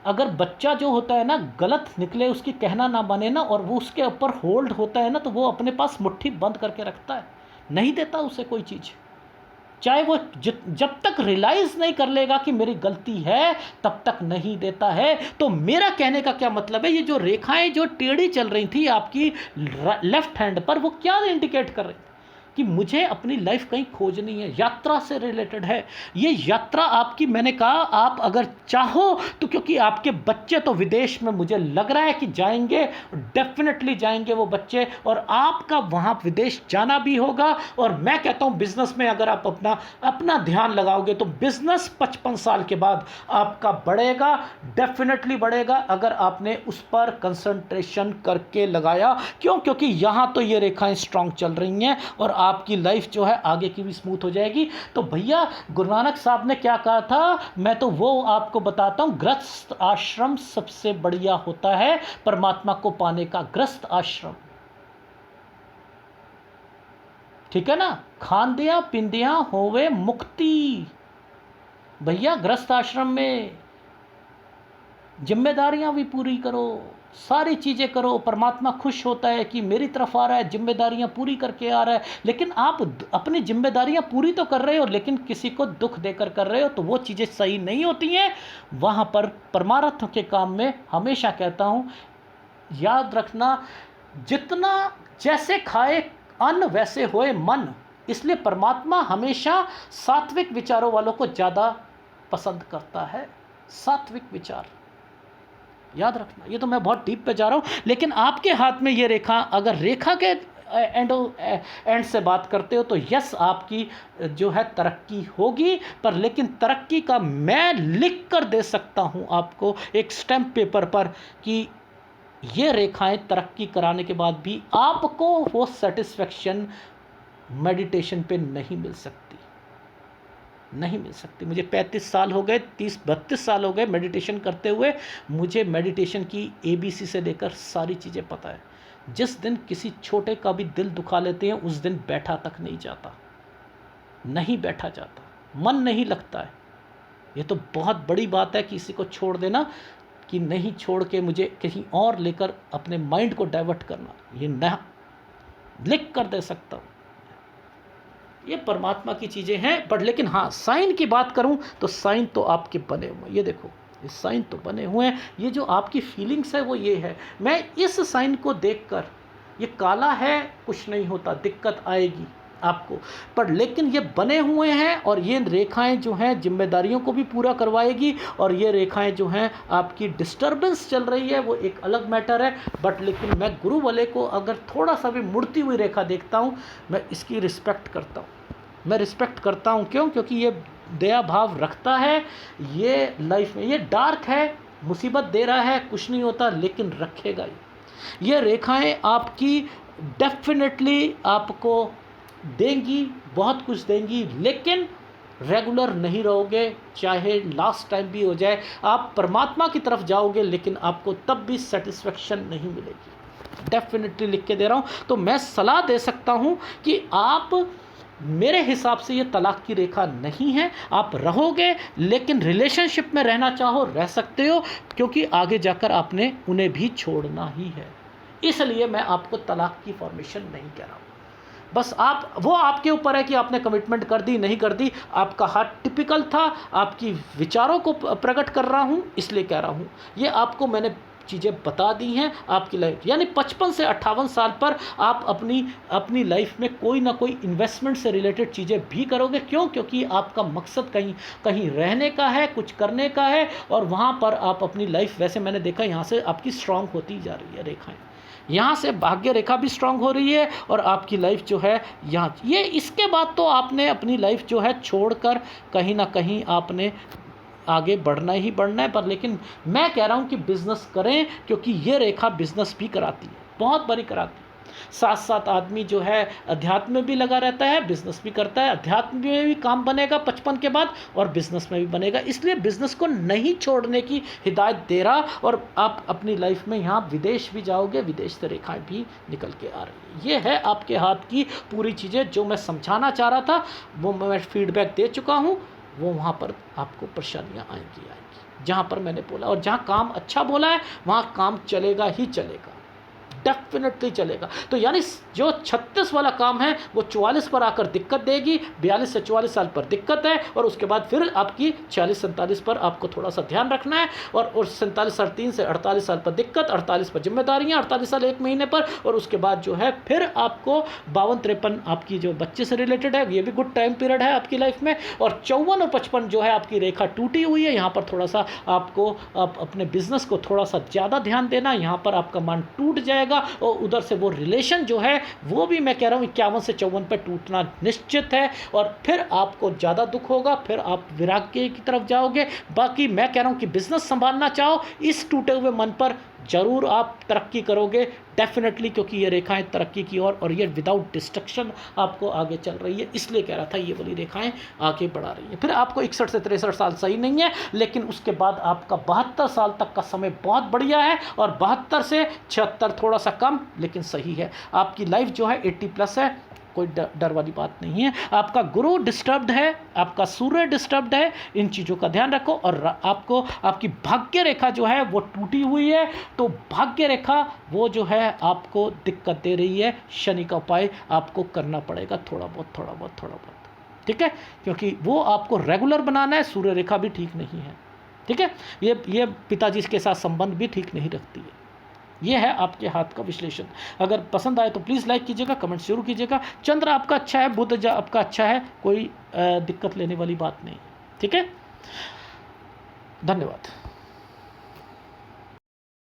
अगर बच्चा जो होता है ना गलत निकले, उसकी कहना ना बने ना, और वो उसके ऊपर होल्ड होता है ना, तो वो अपने पास मुट्ठी बंद करके रखता है, नहीं देता उसे कोई चीज़। चाहे वो जब तक रियलाइज नहीं कर लेगा कि मेरी गलती है, तब तक नहीं देता है। तो मेरा कहने का क्या मतलब है, ये जो रेखाएं जो टेढ़ी चल रही थी आपकी लेफ्ट हैंड पर, वो क्या इंडिकेट कर रही थी कि मुझे अपनी लाइफ कहीं खोजनी है, यात्रा से रिलेटेड है ये यात्रा आपकी। मैंने कहा आप अगर चाहो तो, क्योंकि आपके बच्चे तो विदेश में मुझे लग रहा है कि जाएंगे, डेफिनेटली जाएंगे वो बच्चे, और आपका वहाँ विदेश जाना भी होगा। और मैं कहता हूँ बिजनेस में अगर आप अपना ध्यान लगाओगे तो बिजनेस 55 साल के बाद आपका बढ़ेगा, डेफिनेटली बढ़ेगा, अगर आपने उस पर कंसंट्रेशन करके लगाया। क्यों? क्योंकि यहाँ तो ये रेखाएं स्ट्रांग चल रही हैं और आपकी लाइफ जो है आगे की भी स्मूथ हो जाएगी। तो भैया गुरु नानक साहब ने क्या कहा था, मैं तो वो आपको बताता हूं, गृहस्थ आश्रम सबसे बढ़िया होता है परमात्मा को पाने का। गृहस्थ आश्रम, ठीक है ना, खांदिया पिंदिया होवे मुक्ति। भैया गृहस्थ आश्रम में जिम्मेदारियां भी पूरी करो, सारी चीज़ें करो, परमात्मा खुश होता है कि मेरी तरफ आ रहा है, जिम्मेदारियां पूरी करके आ रहा है। लेकिन आप अपनी जिम्मेदारियां पूरी तो कर रहे हो, लेकिन किसी को दुख देकर कर रहे हो, तो वो चीज़ें सही नहीं होती हैं। वहाँ पर परमार्थ के काम में हमेशा कहता हूँ, याद रखना, जितना जैसे खाए अन्न वैसे होए मन। इसलिए परमात्मा हमेशा सात्विक विचारों वालों को ज़्यादा पसंद करता है, सात्विक विचार। याद रखना, ये तो मैं बहुत डीप पे जा रहा हूँ, लेकिन आपके हाथ में ये रेखा, अगर रेखा के एंड से बात करते हो तो यस, आपकी जो है तरक्की होगी। पर लेकिन तरक्की का मैं लिख कर दे सकता हूँ आपको एक स्टैम्प पेपर पर कि ये रेखाएं तरक्की कराने के बाद भी आपको वो सेटिस्फेक्शन मेडिटेशन पे नहीं मिल सकती, नहीं मिल सकती। मुझे 35 साल हो गए, 30-32 साल हो गए मेडिटेशन करते हुए। मुझे मेडिटेशन की ABC से लेकर सारी चीज़ें पता है। जिस दिन किसी छोटे का भी दिल दुखा लेते हैं, उस दिन बैठा तक नहीं जाता, नहीं बैठा जाता, मन नहीं लगता है। ये तो बहुत बड़ी बात है किसी को छोड़ देना, कि नहीं छोड़ के मुझे कहीं और लेकर अपने माइंड को डाइवर्ट करना, ये न लिख कर दे सकता हूँ। ये परमात्मा की चीज़ें हैं। बट लेकिन हाँ, साइन की बात करूँ तो साइन तो आपके बने हुए हैं। ये देखो, ये साइन तो बने हुए हैं। ये जो आपकी फीलिंग्स है वो ये है, मैं इस साइन को देखकर, ये काला है कुछ नहीं होता, दिक्कत आएगी आपको, पर लेकिन ये बने हुए हैं और ये रेखाएं जो हैं जिम्मेदारियों को भी पूरा करवाएगी, और ये रेखाएं जो हैं आपकी डिस्टर्बेंस चल रही है वो एक अलग मैटर है। बट लेकिन मैं गुरु वाले को अगर थोड़ा सा भी मुड़ती हुई रेखा देखता हूँ, मैं इसकी रिस्पेक्ट करता हूँ। मैं रिस्पेक्ट करता हूँ क्यों? क्योंकि ये दया भाव रखता है। ये लाइफ में ये डार्क है, मुसीबत दे रहा है, कुछ नहीं होता, लेकिन रखेगा ये रेखाएं आपकी डेफिनेटली आपको देंगी, बहुत कुछ देंगी, लेकिन रेगुलर नहीं रहोगे। चाहे लास्ट टाइम भी हो जाए, आप परमात्मा की तरफ जाओगे, लेकिन आपको तब भी सेटिस्फेक्शन नहीं मिलेगी। डेफिनेटली लिख के दे रहा हूँ। तो मैं सलाह दे सकता हूँ कि आप, मेरे हिसाब से ये तलाक की रेखा नहीं है। आप रहोगे, लेकिन रिलेशनशिप में रहना चाहो रह सकते हो, क्योंकि आगे जाकर आपने उन्हें भी छोड़ना ही है। इसलिए मैं आपको तलाक की फॉर्मेशन नहीं कह रहा हूँ। बस आप, वो आपके ऊपर है कि आपने कमिटमेंट कर दी नहीं कर दी। आपका हाथ टिपिकल था, आपकी विचारों को प्रकट कर रहा हूँ, इसलिए कह रहा हूँ। ये आपको मैंने चीज़ें बता दी हैं आपकी लाइफ, यानी 55 से 58 साल पर आप अपनी लाइफ में कोई ना कोई इन्वेस्टमेंट से रिलेटेड चीज़ें भी करोगे। क्यों? क्योंकि आपका मकसद कहीं रहने का है, कुछ करने का है, और वहाँ पर आप अपनी लाइफ, वैसे मैंने देखा यहाँ से आपकी स्ट्रांग होती जा रही है रेखाएं, यहाँ से भाग्य रेखा भी स्ट्रांग हो रही है, और आपकी लाइफ जो है यहाँ, ये इसके बाद तो आपने अपनी लाइफ जो है छोड़कर कहीं ना कहीं आपने आगे बढ़ना ही बढ़ना है। पर लेकिन मैं कह रहा हूँ कि बिज़नेस करें, क्योंकि ये रेखा बिज़नेस भी कराती है, बहुत बड़ी कराती है। साथ साथ आदमी जो है अध्यात्म में भी लगा रहता है, बिजनेस भी करता है, अध्यात्म में भी काम बनेगा 55 के बाद, और बिजनेस में भी बनेगा। इसलिए बिजनेस को नहीं छोड़ने की हिदायत दे रहा। और आप अपनी लाइफ में यहाँ विदेश भी जाओगे, विदेश से रेखाएं भी निकल के आ रही है। ये है आपके हाथ की पूरी चीज़ें जो मैं समझाना चाह रहा था, वो मैं फीडबैक दे चुका हूँ। वो वहाँ पर आपको परेशानियाँ आएंगी जहाँ पर मैंने बोला, और जहाँ काम अच्छा बोला है वहाँ काम चलेगा ही चलेगा, डेफिनेटली चलेगा। तो यानी जो 36 वाला काम है वो 44 पर आकर दिक्कत देगी, 42 से 44 साल पर दिक्कत है, और उसके बाद फिर आपकी 46-47 पर आपको थोड़ा सा ध्यान रखना है, और 47 साल 3 से 48 साल पर दिक्कत, 48 पर जिम्मेदारियां, 48 साल 1 महीने पर, और उसके बाद जो है फिर आपको 52-53 आपकी जो बच्चे से रिलेटेड है, ये भी गुड टाइम पीरियड है आपकी लाइफ में, और 54 और 55 जो है आपकी रेखा टूटी हुई है। यहाँ पर थोड़ा सा आपको अपने बिजनेस को थोड़ा सा ज़्यादा ध्यान देना, यहाँ पर आपका मन टूट जाएगा, और उधर से वो रिलेशन जो है वो भी मैं कह रहा हूँ 51 से 54 पे टूटना निश्चित है, और फिर आपको ज़्यादा दुख होगा, फिर आप वैराग्य की तरफ जाओगे। बाकी मैं कह रहा हूँ कि बिजनेस संभालना चाहो, इस टूटे हुए मन पर जरूर आप तरक्की करोगे डेफिनेटली, क्योंकि ये रेखाएं तरक्की की ओर, और ये विदाउट डिस्ट्रक्शन आपको आगे चल रही है। इसलिए कह रहा था ये वाली रेखाएं आगे बढ़ा रही है। फिर आपको 61 से 63 साल सही नहीं है, लेकिन उसके बाद आपका 72 साल तक का समय बहुत बढ़िया है, और 72 से 76 थोड़ा सा कम लेकिन सही है। आपकी लाइफ जो है 80+ है, कोई डर वाली बात नहीं है। आपका गुरु डिस्टर्ब्ड है, आपका सूर्य डिस्टर्ब्ड है, इन चीज़ों का ध्यान रखो। और आपको आपकी भाग्य रेखा जो है वो टूटी हुई है, तो भाग्य रेखा वो जो है आपको दिक्कत दे रही है। शनि का उपाय आपको करना पड़ेगा थोड़ा बहुत, ठीक है, क्योंकि वो आपको रेगुलर बनाना है। सूर्य रेखा भी ठीक नहीं है, ठीक है, ये पिताजी के साथ संबंध भी ठीक नहीं रखती है। ये है आपके हाथ का विश्लेषण। अगर पसंद आए तो प्लीज़ लाइक कीजिएगा, कमेंट जरूर कीजिएगा। चंद्र आपका अच्छा है, बुध आपका अच्छा है, कोई दिक्कत लेने वाली बात नहीं, ठीक है। धन्यवाद।